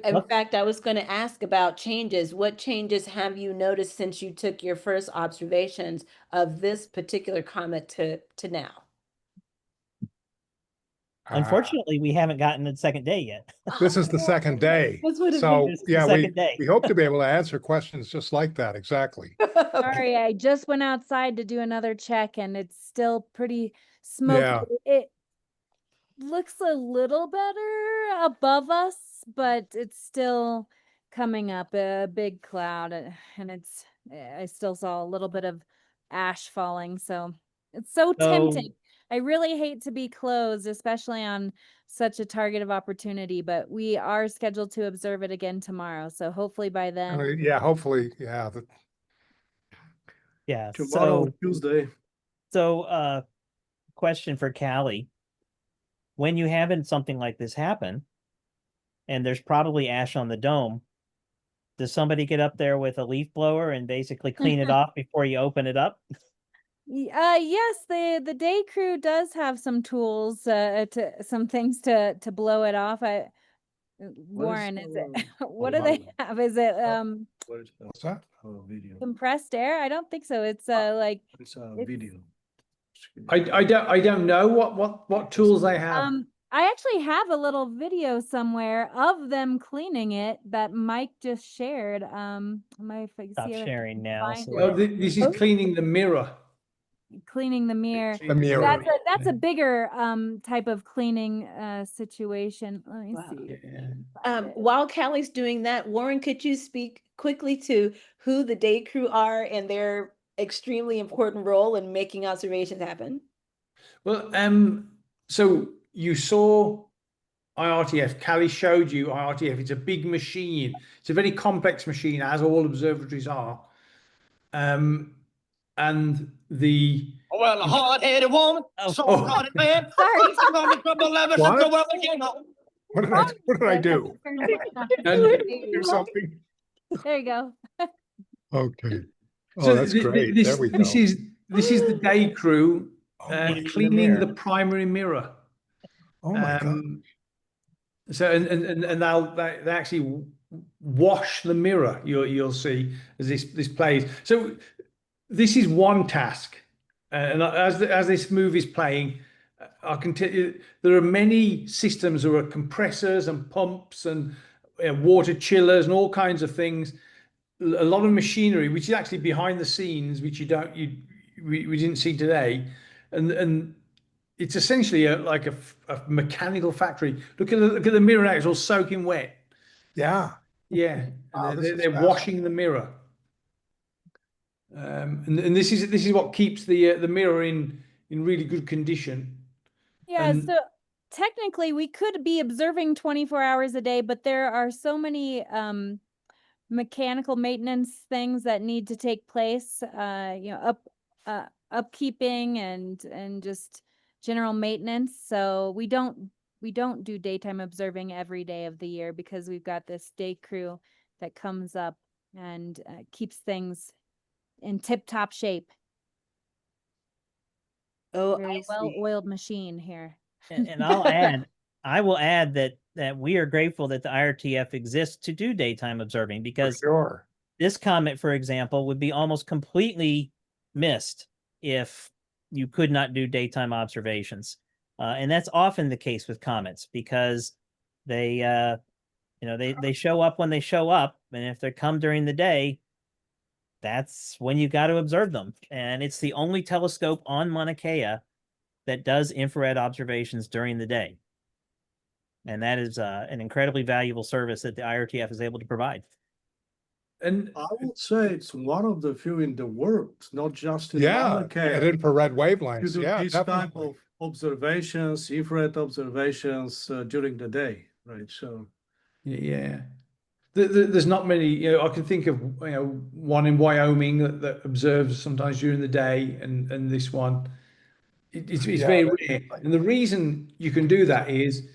in Look. fact, I was going to ask about changes. What changes have you noticed since you took your first observations of this particular comet to now? unfortunately, we haven't gotten the second day yet. this is the second day. This would have So, been- This is the yeah, second day. we hope to be able to answer questions just like that. Exactly. Sorry, I just went outside to do another check and it's still pretty smoky. Yeah. It looks a little better above us, but it's still coming up a big cloud and I still saw a little bit of ash falling. So it's so tempting. I really hate to be closed, especially on such a target of opportunity, but we are scheduled to observe it again tomorrow. So hopefully by then. Yeah, hopefully, yeah. Yeah. Tomorrow, Tuesday. So question for Callie. When you having something like this happen, and there's probably ash on the dome, does somebody get up there with a leaf blower and basically clean it off before you open it up? Yes, the day crew does have some tools, some things to blow it off. Warren, is it what do they have? Is it What's that? Video. compressed air? I don't think so. It's like It's a It's- video. I don't know what tools they have. I actually have a little video somewhere of them cleaning it that Mike just shared. If I can Stop see if I sharing can now. find So Oh, it. this is cleaning the mirror. Cleaning the mirror. The mirror. That's a bigger type of cleaning situation. Let me Wow. see. Yeah. While Callie's doing that, Warren, could you speak quickly to who the day crew are and their extremely important role in making observations happen? Well, so you saw IRTF. Callie showed you IRTF. It's a big machine. It's a very complex machine, as all observatories are. And the Well, a hard-headed woman, Oh. soft-hearted man. Sorry. Gonna trouble ever since the world began. What did I do? and Do something? There you go. Okay. Oh, that's great. There we go. This is the day crew Cleaning the cleaning the mirror. primary mirror. Oh my God. So and they actually wash the mirror. You'll see as this plays. So this is one task, and as this movie is playing, I can tell you there are many systems. There are compressors and pumps and water chillers and all kinds of things. A lot of machinery, which is actually behind the scenes, which we didn't see today, and it's essentially like a mechanical factory. Look at the mirror now; it's all soaking wet. Yeah. Yeah, Wow, and this is they're washing the mirror. And this is what keeps the mirror in really good condition. Yeah, And so technically we could be observing 24 hours a day, but there are so many mechanical maintenance things that need to take place, upkeeping and just general maintenance. So we don't do daytime observing every day of the year because we've got this day crew that comes up and keeps things in tip-top shape. Oh, Very I see. well-oiled machine here. And I will add that we are grateful that the IRTF exists to do daytime observing, For because sure. this comet, for example, would be almost completely missed if you could not do daytime observations. And that's often the case with comets, because they they show up when they show up, and if they come during the day, that's when you got to observe them. And it's the only telescope on Maunakea that does infrared observations during the day. And that is an incredibly valuable service that the IRTF is able to provide. and I would say it's one of the few in the world, not just in Yeah. Maunakea, At infrared to wavelengths. do Yeah, this type definitely. of observations, infrared observations during the day, right? So yeah, there's not many. I can think of one in Wyoming that observes sometimes during the day, and this one. It's Yeah, very that's rare, and the reason you can do that is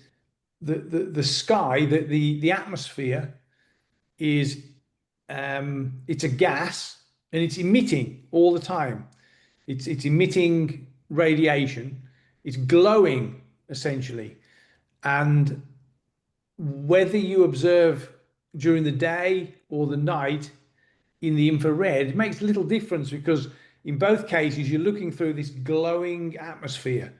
the sky, the atmosphere is it's a gas and it's emitting all the time. It's emitting radiation. It's glowing essentially, and whether you observe during the day or the night in the infrared, it makes little difference, because in both cases you're looking through this glowing atmosphere.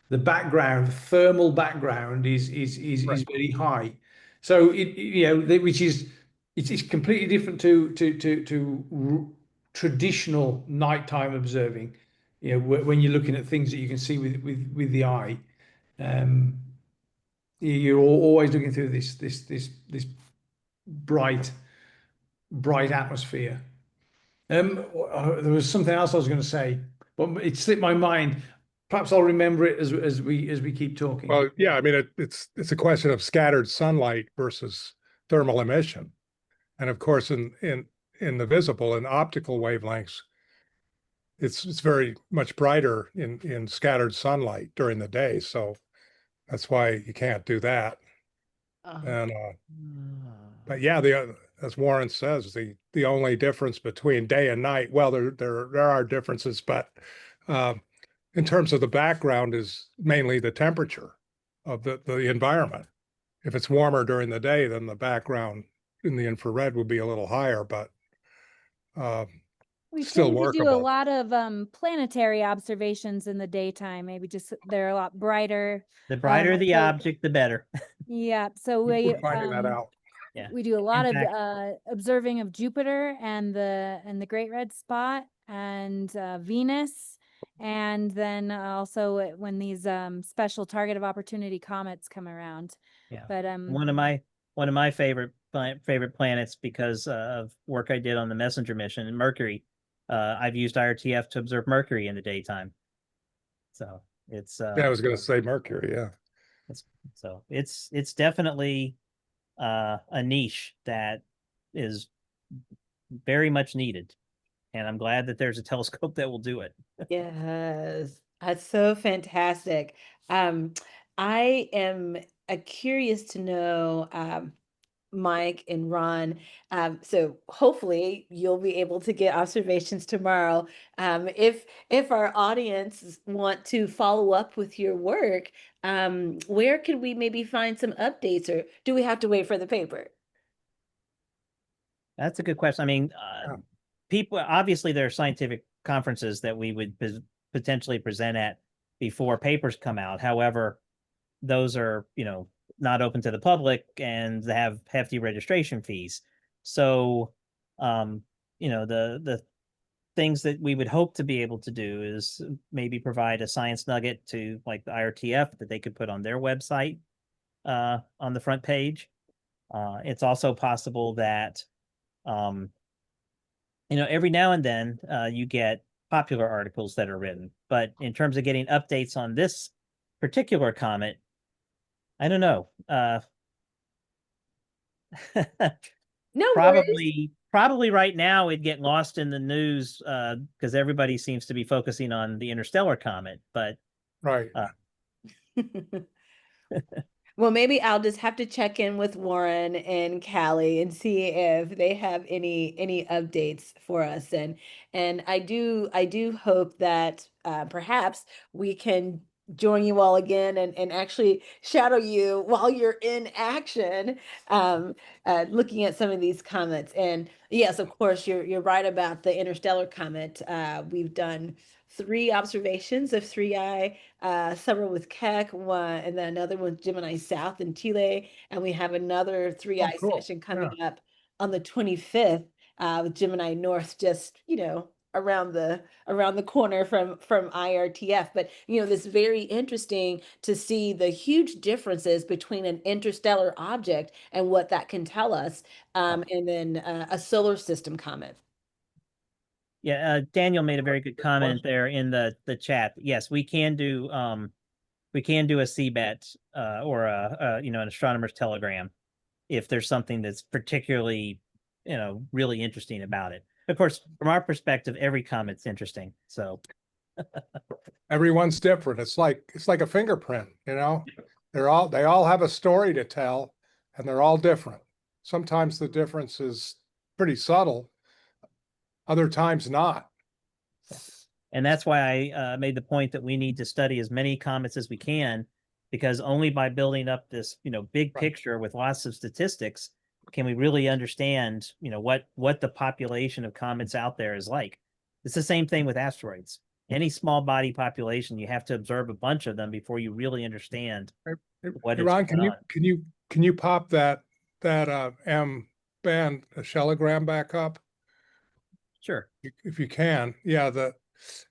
The background, thermal background is very high. So which is it's completely different to traditional nighttime observing. When you're looking at things that you can see with the eye, um, you're always looking through this bright atmosphere. There was something else I was going to say, but it slipped my mind. Perhaps I'll remember it as we keep talking. Well, yeah, I mean, it's a question of scattered sunlight versus thermal emission. And of course, in the visible and optical wavelengths, it's very much brighter in scattered sunlight during the day. So that's why you can't do that. And but yeah, as Warren says, the only difference between day and night, well, there are differences, but in terms of the background is mainly the temperature of the environment. If it's warmer during the day, then the background in the infrared would be a little higher, but We still tend to do a workable. lot of planetary observations in the daytime. Maybe just they're a lot brighter. The brighter the so- object, the better. Yeah, so we We're finding that out. Yeah. we do a lot In of fact- observing of Jupiter and the Great Red Spot and Venus, and then also when these special target of opportunity comets come around. Yeah. But One of my favorite planets, because of work I did on the Messenger mission, and Mercury. I've used IRTF to observe Mercury in the daytime. So it's Yeah, I was going to say Mercury. Yeah. it's definitely a niche that is very much needed, and I'm glad that there's a telescope that will do it. Yes, that's so fantastic. I am curious to know, Mike and Ron. So hopefully you'll be able to get observations tomorrow. If our audience want to follow up with your work, where could we maybe find some updates, or do we have to wait for the paper? That's a good question. I mean, people, obviously there are scientific conferences that we would potentially present at before papers come out. However, those are, not open to the public and they have hefty registration fees. So, the things that we would hope to be able to do is maybe provide a science nugget to like the IRTF that they could put on their website on the front page. It's also possible that, every now and then you get popular articles that are written, but in terms of getting updates on this particular comet, I don't know. No worries. Probably right now it'd get lost in the news because everybody seems to be focusing on the interstellar comet. But Right. Well, maybe I'll just have to check in with Warren and Callie and see if they have any updates for us. And I do hope that perhaps we can join you all again and actually shadow you while you're in action, looking at some of these comets. And yes, of course, you're right about the interstellar comet. We've done 3 observations of 3I, several with Keck, one, and then another with Gemini South in Chile. And we have another 3I cool. session coming up on the 25th with Gemini North, just, around the corner from IRTF. But this very interesting to see the huge differences between an interstellar object and what that can tell us, and then a solar system comet. yeah, Daniel made a very good comment there in the chat. Yes, we can do a CBET or an astronomer's telegram if there's something that's particularly really interesting about it. Of course, from our perspective, every comet's interesting. So Everyone's different. It's like a fingerprint, They all have a story to tell, and they're all different. Sometimes the difference is pretty subtle, other times not. and that's why I made the point that we need to study as many comets as we can, because only by building up this big picture with lots of statistics can we really understand what the population of comets out there is like. It's the same thing with asteroids. Any small body population, you have to observe a bunch of them before you really understand what Hey, is Ron, going on. can you pop that M band shellogram back up Sure. if you can? Yeah,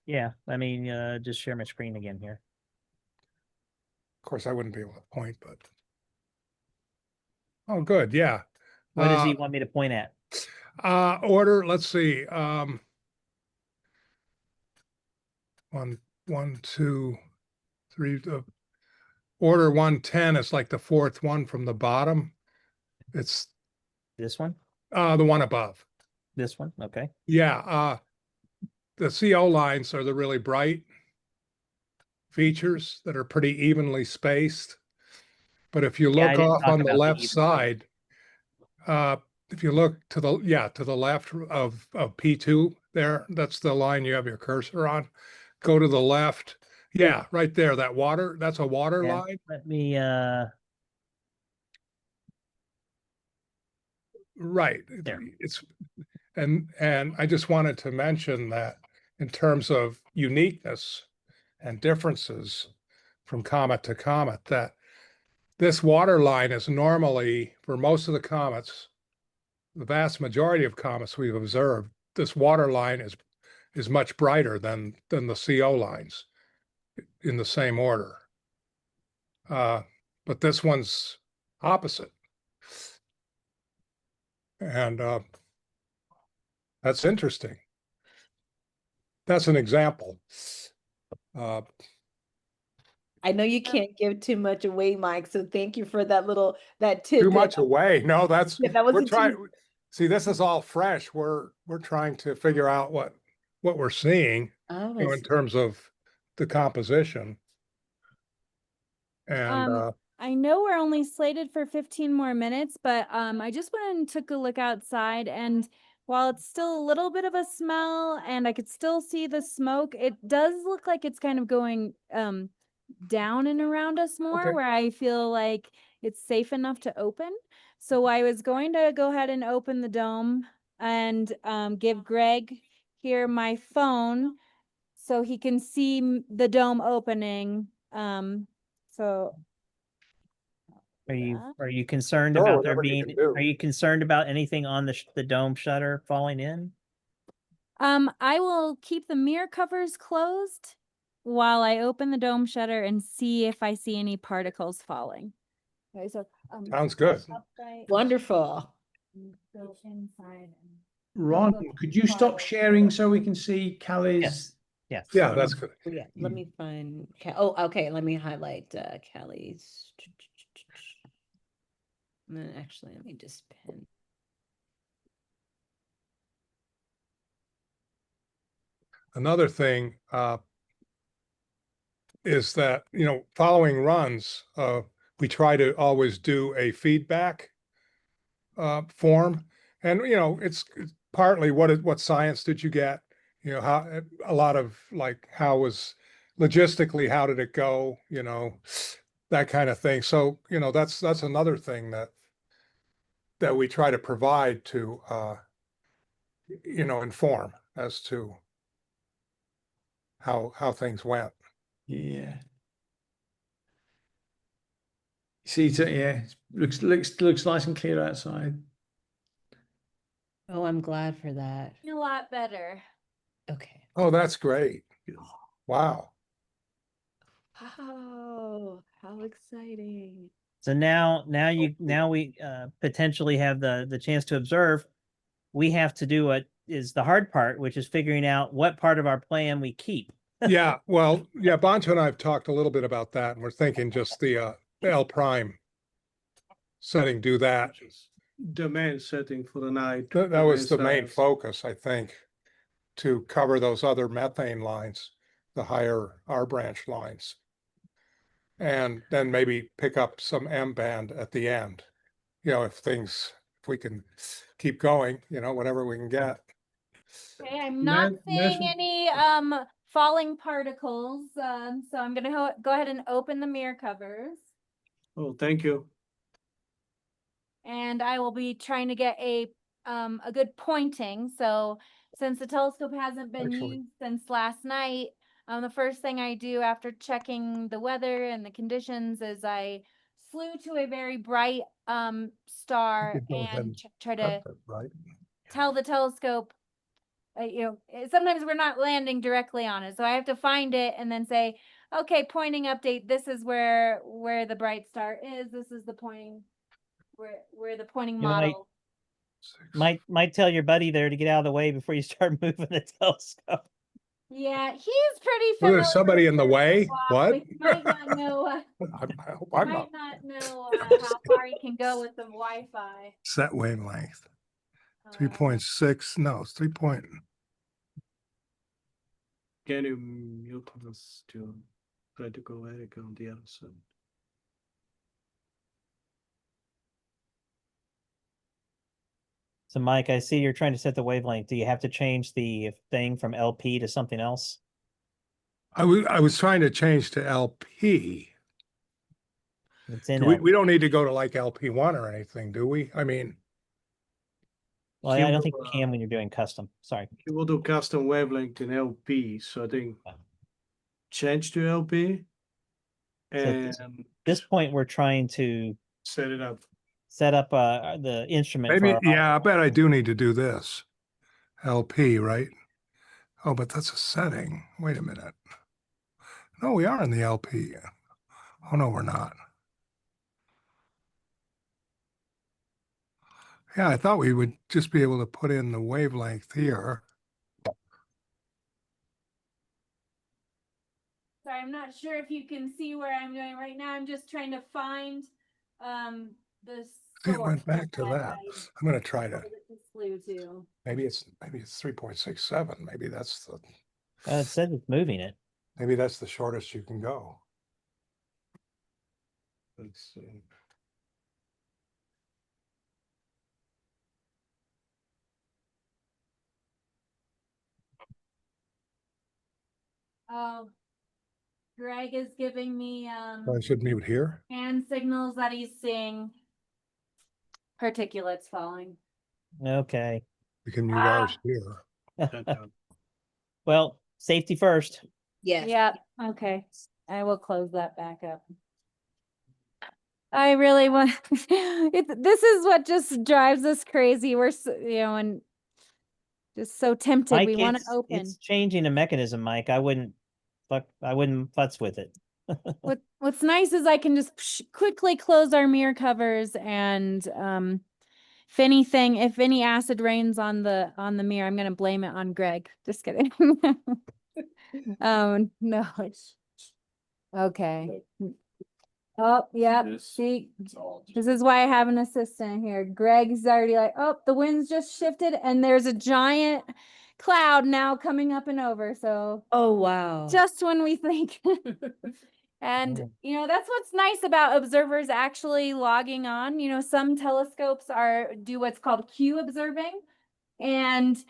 Yeah. Let me just share my screen again here. of course I wouldn't be able to point, but oh, good, yeah. What does he want me to point at? Order. Let's see. 1, 2, 3. Order 110 is like the 4th one from the bottom. It's This one? the one above. This one? Okay. Yeah. The CO lines are the really bright features that are pretty evenly spaced. But if you Yeah, I look didn't off talk on the about the left even side, if you look to the left of P2 there, that's the line you have your cursor on. Go to the left. Yeah, right there. That's a water Yeah. line. Let me Right. There. And I just wanted to mention that in terms of uniqueness and differences from comet to comet, that this water line is normally, for most of the comets, the vast majority of comets we've observed, this water line is much brighter than the CO lines in the same order. But this one's opposite. And that's interesting. That's an example. I know you can't give too much away, Mike, so thank you for that tip. Too much away. No, that's Yeah, that was we're a trying. tease. See, this is all fresh. We're trying to figure out what we're seeing, Oh, in terms of the composition. And I I know we're only slated for 15 more minutes, but I just went and took a look outside, and while it's still a little bit of a smell and I could still see the smoke, it does look like it's kind of going down and around us more, Okay. where I feel like it's safe enough to open. So I was going to go ahead and open the dome and give Greg here my phone so he can see the dome opening. So Are you concerned Sure, about there whatever you being, can do. are you concerned about anything on the dome shutter falling in? I will keep the mirror covers closed while I open the dome shutter and see if I see any particles falling. Okay, so Sounds good. upright, Wonderful. go inside. And Ron, could you stop sharing so we can see Callie's? Yes. Yeah, that's good. Yeah, let me find, oh, okay, let me highlight Callie's. And then actually, let me just pin. Another thing is that, following runs, we try to always do a feedback form. And, it's partly what science did you get? How a lot of like, logistically, how did it go? That kind of thing. So, that's another thing that we try to provide to, inform as to how things went. Yeah. See, yeah, looks nice and clear outside. Oh, I'm glad for that. A lot better. Okay. Oh, that's great. Wow. Oh, how exciting. So now we potentially have the chance to observe. We have to do what is the hard part, which is figuring out what part of our plan we keep. Yeah, well, yeah, Bancho and I have talked a little bit about that, and we're thinking just the L prime setting, do that. Domain setting for the night. That was the main domain size. focus, I think, to cover those other methane lines, the higher R branch lines. And then maybe pick up some M band at the end, if we can keep going, whatever we can get. Okay, I'm not seeing Measure- any falling particles. So I'm gonna go ahead and open the mirror covers. Oh, thank you. And I will be trying to get a good pointing. So since the telescope hasn't been Actually- used since last night, the first thing I do after checking the weather and the conditions is I flew to a very bright star could go ahead and and try to Right. tell the telescope, sometimes we're not landing directly on it. So I have to find it and then say, okay, pointing update, this is where the bright star is. This is the pointing where the pointing You might- model. Might tell your buddy there to get out of the way before you start moving the telescope. Yeah, he's pretty Well, familiar. there's somebody in the with way? Wi-Fi. What? He might not know. I hope I'm Might not. not know how far he can go with the Wi-Fi. Set wavelength, Uh, 3.6, no, it's 3 point. Can you mute this to try to go Eric on the other side? So Mike, I see you're trying to set the wavelength. Do you have to change the thing from LP to something else? I was trying to change to LP. It's in We LP. don't need to go to like LP1 or anything, do we? I mean, Well, He I don't will, think you can when you're doing custom. Sorry. You will do custom wavelength in LP, so I think change to LP at and this point, we're trying to set it up. set up the instrument. maybe, for our yeah, I bet I do need to do this. LP, right? Oh, but that's a setting. Wait a minute. No, we are in the LP. Oh, no, we're not. Yeah, I thought we would just be able to put in the wavelength here. Sorry, I'm not sure if you can see where I'm going right now. I'm just trying to find the See, it went source back to that. I'm going to try to, flew to. maybe it's 3.67. Maybe that's it says it's moving it. maybe that's the shortest you can go. Let's see. Oh, Greg is giving me I should mute here. hand signals that he's seeing particulates falling. Okay. We can mute ours here. Well, safety first. Yes. Yep. Okay. I will close that back up. I really want this is what just drives us crazy. We're and just so tempted. Mike, We want to open. it's changing the mechanism, Mike. I wouldn't futz with it. What's nice is I can just quickly close our mirror covers, and if any acid rains on the mirror, I'm gonna blame it on Greg. Just kidding. Oh no. Okay. Oh, yeah. See, this is why I have an assistant here. Greg's already like, oh, the wind's just shifted and there's a giant cloud now coming up and over. So Oh, wow. just when we think. And, that's what's nice about observers actually logging on. Some telescopes do what's called Q observing, and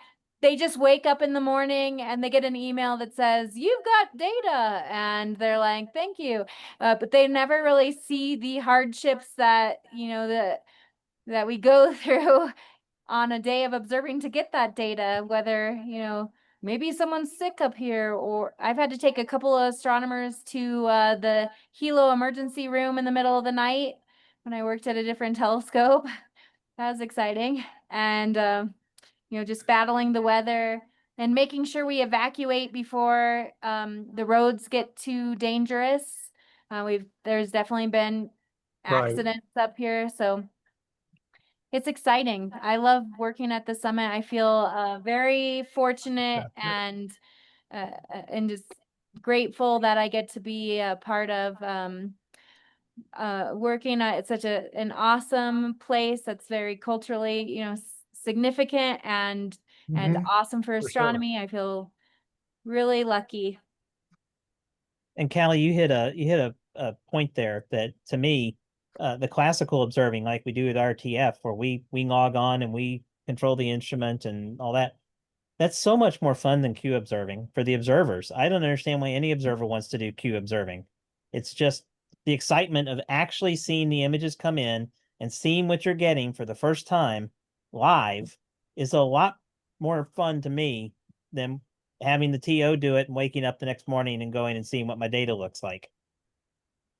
they just wake up in the morning and they get an email that says, you've got data. And they're like, thank you. But they never really see the hardships that, that we go through on a day of observing to get that data, whether, maybe someone's sick up here, or I've had to take a couple of astronomers to the helo emergency room in the middle of the night when I worked at a different telescope. That was exciting. And, just battling the weather and making sure we evacuate before the roads get too dangerous. There's definitely been accidents up here, so it's exciting. I love working at the summit. I feel very fortunate and just grateful that I get to be a part of working at such an awesome place that's very culturally, significant and awesome for sure. astronomy. I feel really lucky. And Callie, you hit a point there that, to me, the classical observing, like we do at RTF, where we log on and we control the instrument and all that, that's so much more fun than Q observing for the observers. I don't understand why any observer wants to do Q observing. It's just the excitement of actually seeing the images come in and seeing what you're getting for the first time live is a lot more fun to me than having the TO do it and waking up the next morning and going and seeing what my data looks like.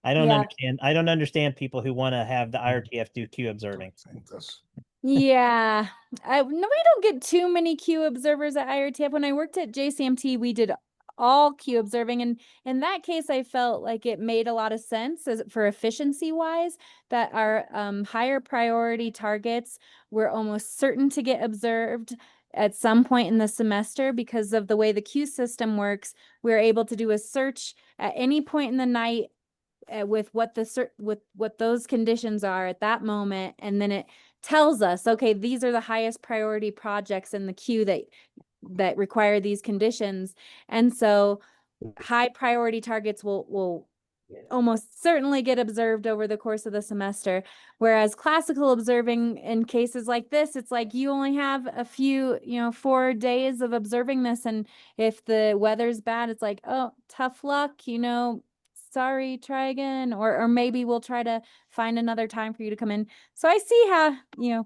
I don't understand people who want to have the IRTF do Q observing. Yeah, we don't get too many Q observers at IRTF. When I worked at JCMT, we did all Q observing, and in that case, I felt like it made a lot of sense for efficiency wise that our higher priority targets were almost certain to get observed at some point in the semester. Because of the way the Q system works, we're able to do a search at any point in the night with what those conditions are at that moment, and then it tells us, okay, these are the highest priority projects in the queue that require these conditions. And so high priority targets will almost certainly get observed over the course of the semester. Whereas classical observing in cases like this, it's like you only have a few, 4 days of observing this. And if the weather's bad, it's like, oh, tough luck, sorry, try again. Or maybe we'll try to find another time for you to come in. So I see how,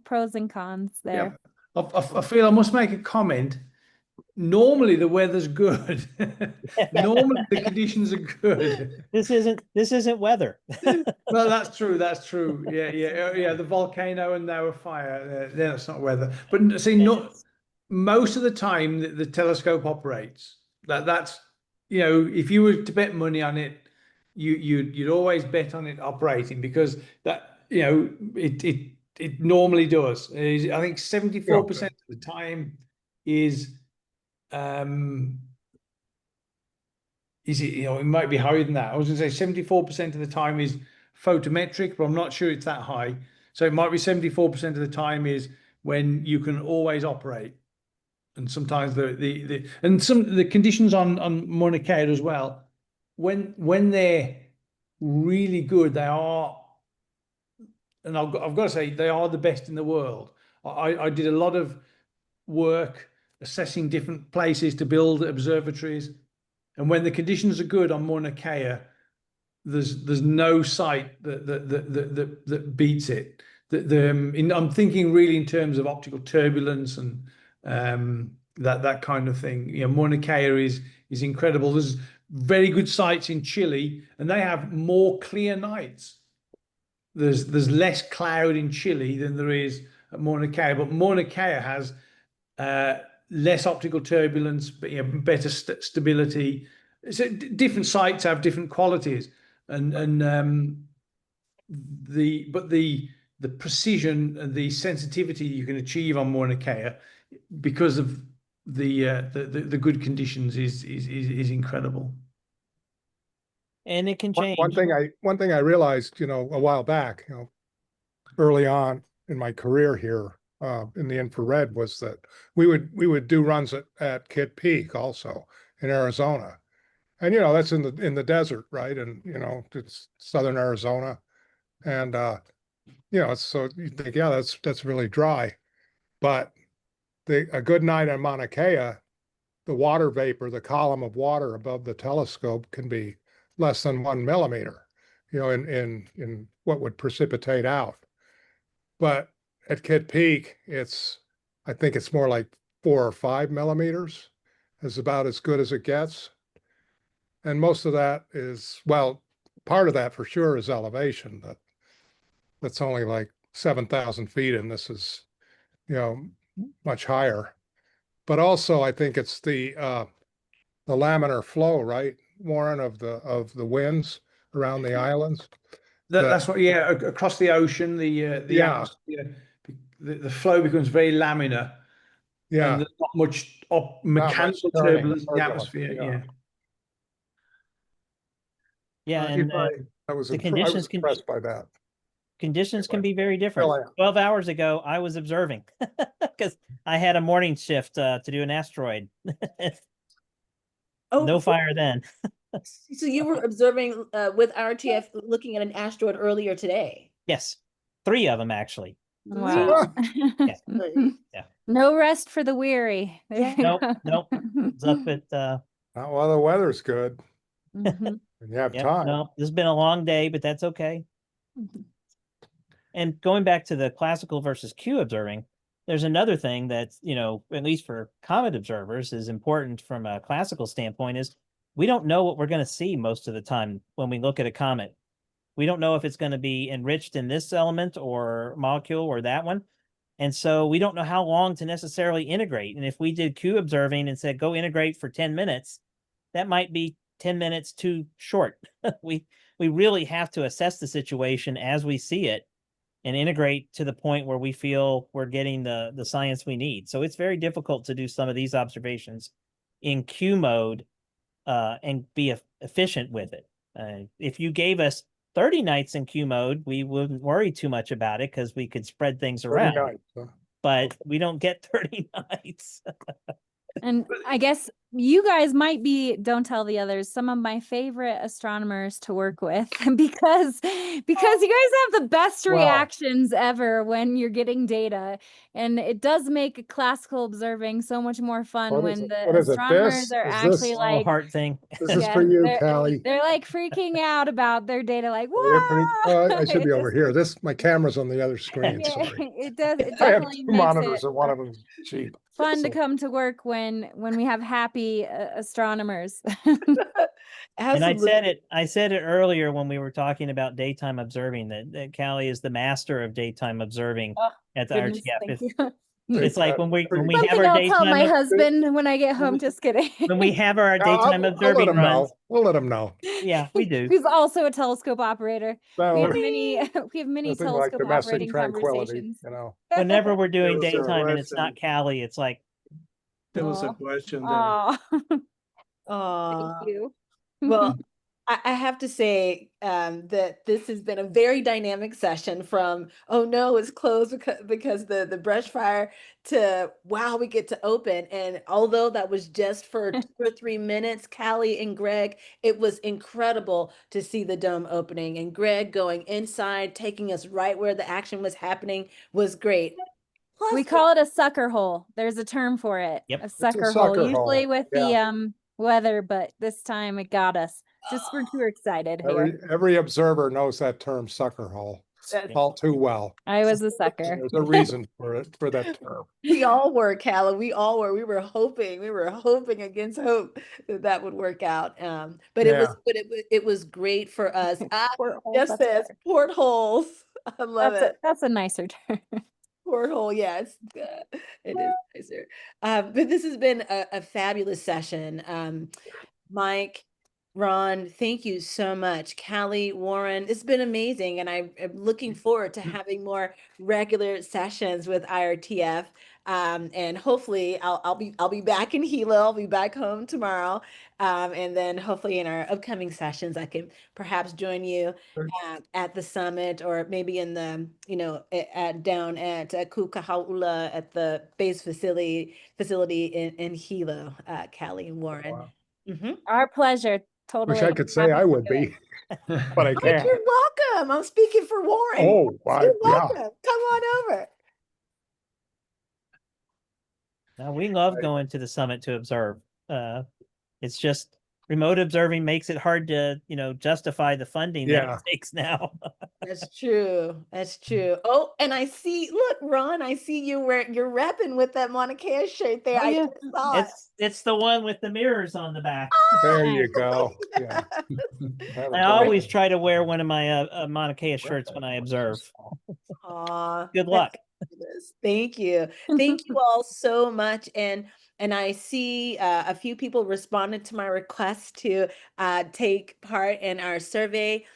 pros and cons there. Yeah. I feel I must make a comment. Normally the weather's good. Normally the conditions are good. This isn't weather. Well, that's true. That's true. Yeah. The volcano and now a fire. That's not weather. But see, most of the time the telescope operates. That's if you were to bet money on it, you'd always bet on it operating, because that it normally does. I think 74% of the time is it, it might be higher than that. I was going to say 74% of the time is photometric, but I'm not sure it's that high. So it might be 74% of the time is when you can always operate. And sometimes the conditions on Maunakea as well, when they're really good, they are and I've got to say, they are the best in the world. I did a lot of work assessing different places to build observatories, and when the conditions are good on Maunakea, there's no site that beats it. I'm thinking really in terms of optical turbulence and that kind of thing. You know, Maunakea is incredible. There's very good sites in Chile, and they have more clear nights. There's less cloud in Chile than there is at Maunakea, but Maunakea has less optical turbulence, but better stability. So different sites have different qualities, and the precision and the sensitivity you can achieve on Maunakea because of the good conditions is incredible. And it can change. One thing I realized, a while back, early on in my career here in the infrared, was that we would do runs at Kitt Peak also in Arizona, and that's in the desert, right? And it's southern Arizona, and so you think, yeah, that's really dry, but a good night on Mauna Kea, the water vapor, the column of water above the telescope can be less than 1 millimeter, in what would precipitate out. But at Kitt Peak, I think it's more like 4 or 5 millimeters is about as good as it gets. And most of that is, well, part of that for sure is elevation. That's only like 7,000 feet, and this is, much higher. But also, I think it's the laminar flow, right, Warren, of the winds around the islands. That's what, across the ocean, the atmosphere, the flow becomes very laminar. Yeah, and there's not much mechanical turbulence in the atmosphere. And I was the conditions impressed by that. Conditions can be very different. 12 hours ago, I was observing because I had a morning shift to do an asteroid. No fire then. So you were observing with IRTF, looking at an asteroid earlier today. Yes, 3 of them actually. Wow. Yeah. No rest for the weary. Nope. It's up at well, the weather's good. Mhm. And you have time. No, this has been a long day, but that's okay. And going back to the classical versus Q observing, there's another thing that's, at least for comet observers, is important from a classical standpoint, is we don't know what we're going to see most of the time when we look at a comet. We don't know if it's going to be enriched in this element or molecule or that one. And so we don't know how long to necessarily integrate. And if we did Q observing and said, go integrate for 10 minutes, that might be 10 minutes too short. We really have to assess the situation as we see it and integrate to the point where we feel we're getting the science we need. So it's very difficult to do some of these observations in Q mode and be efficient with it. If you gave us 30 nights in Q mode, we wouldn't worry too much about it because we could spread things around. But we don't get 30 nights. And I guess you guys might be, don't tell the others, some of my favorite astronomers to work with because you guys have the best reactions ever when you're getting data. And it does make classical observing so much more fun when the astronomers are actually like heart thing. This is for you, Callie. They're like freaking out about their data, like, whoa! I should be over here. My camera's on the other screen. Sorry. It definitely I have 2 makes monitors it and one of them's cheap. fun to come to work when we have happy astronomers. And I said it earlier when we were talking about daytime observing that Callie is the master of daytime observing at the IRTF. It's like when we have our I'll daytime. tell my husband when I get home. Just kidding. When we have our daytime observing runs, we'll let him know. Yeah, we do. Who's also a telescope operator. So, we have many telescope operating conversations. Whenever we're doing daytime and it's not Callie, it's like there was a question there. Oh, Oh, thank you. well, I have to say that this has been a very dynamic session from, oh no, it's closed because the brush fire to, wow, we get to open. And although that was just for 2 or 3 minutes, Callie and Greg, it was incredible to see the dome opening, and Greg going inside, taking us right where the action was happening was great. Plus, We call it a sucker hole. There's a term for it. Yep. A It's a sucker hole. sucker Usually hole. with the weather, but this time it got us. Just we're too excited here. Every observer knows that term sucker hole That's- all too well. I was a sucker. There's a reason for it, for that term. we all were, Callie. We all were. We were hoping against hope that that would work out. But Yeah. it was great for us. Portholes, Just that's says better. portholes. I love it. That's a nicer term. Porthole, yes, it is nicer. But this has been a fabulous session. Mike, Ron, thank you so much. Callie, Warren, it's been amazing, and I'm looking forward to having more regular sessions with IRTF. And hopefully, I'll be back in Hilo. I'll be back home tomorrow, and then hopefully in our upcoming sessions, I can perhaps join you at the summit, or maybe in the down at Kukaha'ula at the base facility in Hilo, Callie and Warren. Wow. Mhm. Our pleasure. Totally. Wish I could say I would be, but I Mike, can't. you're welcome. I'm speaking for Warren. Oh, You're yeah. welcome. Come on over. Now, we love going to the summit to observe. It's just remote observing makes it hard to, justify the funding that Yeah. it takes now. That's true. That's true. Oh, and I see, look, Ron, I see you're repping with that Maunakea shirt there. Oh, I yeah. just saw it. It's the one with the mirrors on the back. There you go. Yeah. I always try to wear one of my Maunakea shirts when I observe. Aw, Good that's luck. fabulous. Thank you. Thank you all so much. And I see a few people responded to my request to take part in our survey.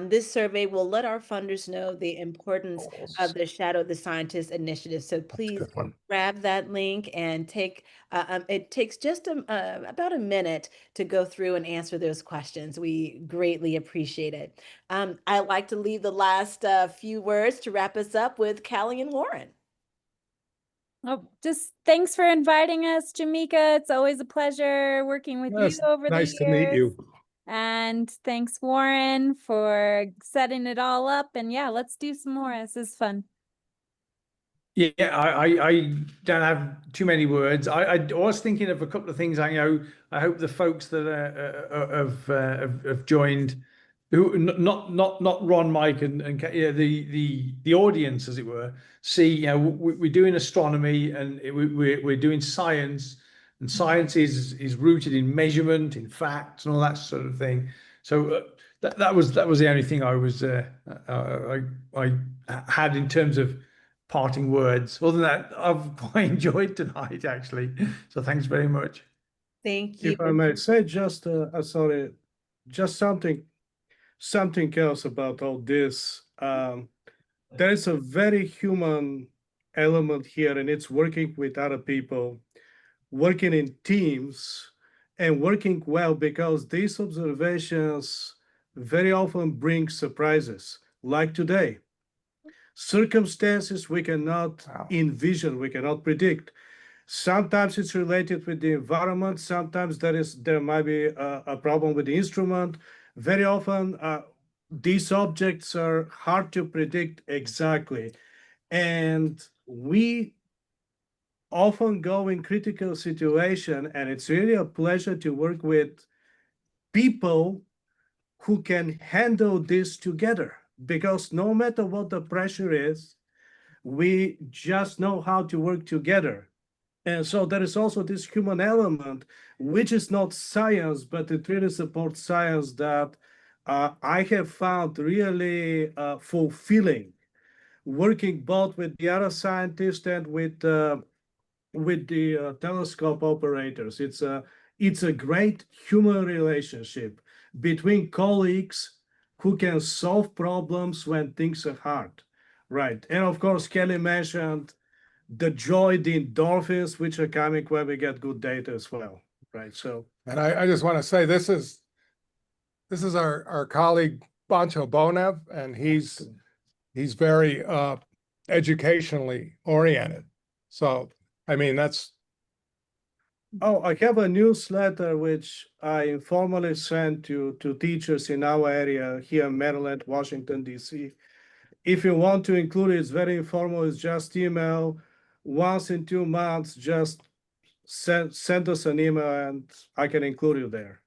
This survey will let our funders know the importance of the Shadow the Scientist initiative. So please Good one. grab that link and take, it takes just about a minute to go through and answer those questions. We greatly appreciate it. I'd like to leave the last few words to wrap us up with Callie and Warren. Oh, just thanks for inviting us, Jamaica. It's always a pleasure working with Yes, you over nice the to meet years. you. And thanks, Warren, for setting it all up. And yeah, let's do some more. This is fun. Yeah, I don't have too many words. I was thinking of a couple of things. I hope the folks that have joined, who not Ron, Mike, and the audience, as it were, see. We're doing astronomy, and we're doing science, and science is rooted in measurement, in facts, and all that sort of thing. So that was the only thing I was I had in terms of parting words. Other than that, I've quite enjoyed tonight, actually. So thanks very much. Thank you. If I may say just, sorry, just something else about all this. There is a very human element here, and it's working with other people, working in teams, and working well, because these observations very often bring surprises, like today. Circumstances we cannot envision, we cannot predict. Sometimes it's related with the environment. Sometimes there might be a problem with the instrument. Very often, these objects are hard to predict exactly. And we often go in critical situation, and it's really a pleasure to work with people who can handle this together, because no matter what the pressure is, we just know how to work together. And so there is also this human element, which is not science, but it really supports science, that I have found really fulfilling, working both with the other scientists and with the telescope operators. It's a great human relationship between colleagues who can solve problems when things are hard, right? And of course, Kelly mentioned the joy, the endorphins, which are coming when we get good data as well, right? So, And I just want to say, this is This is our colleague Bancho Bonev, and he's very educationally oriented. So, I mean, that's Oh, I have a newsletter which I informally sent to teachers in our area here in Maryland, Washington, D.C. If you want to include it, it's very informal. It's just email. Once in 2 months, just send us an email and I can include you there.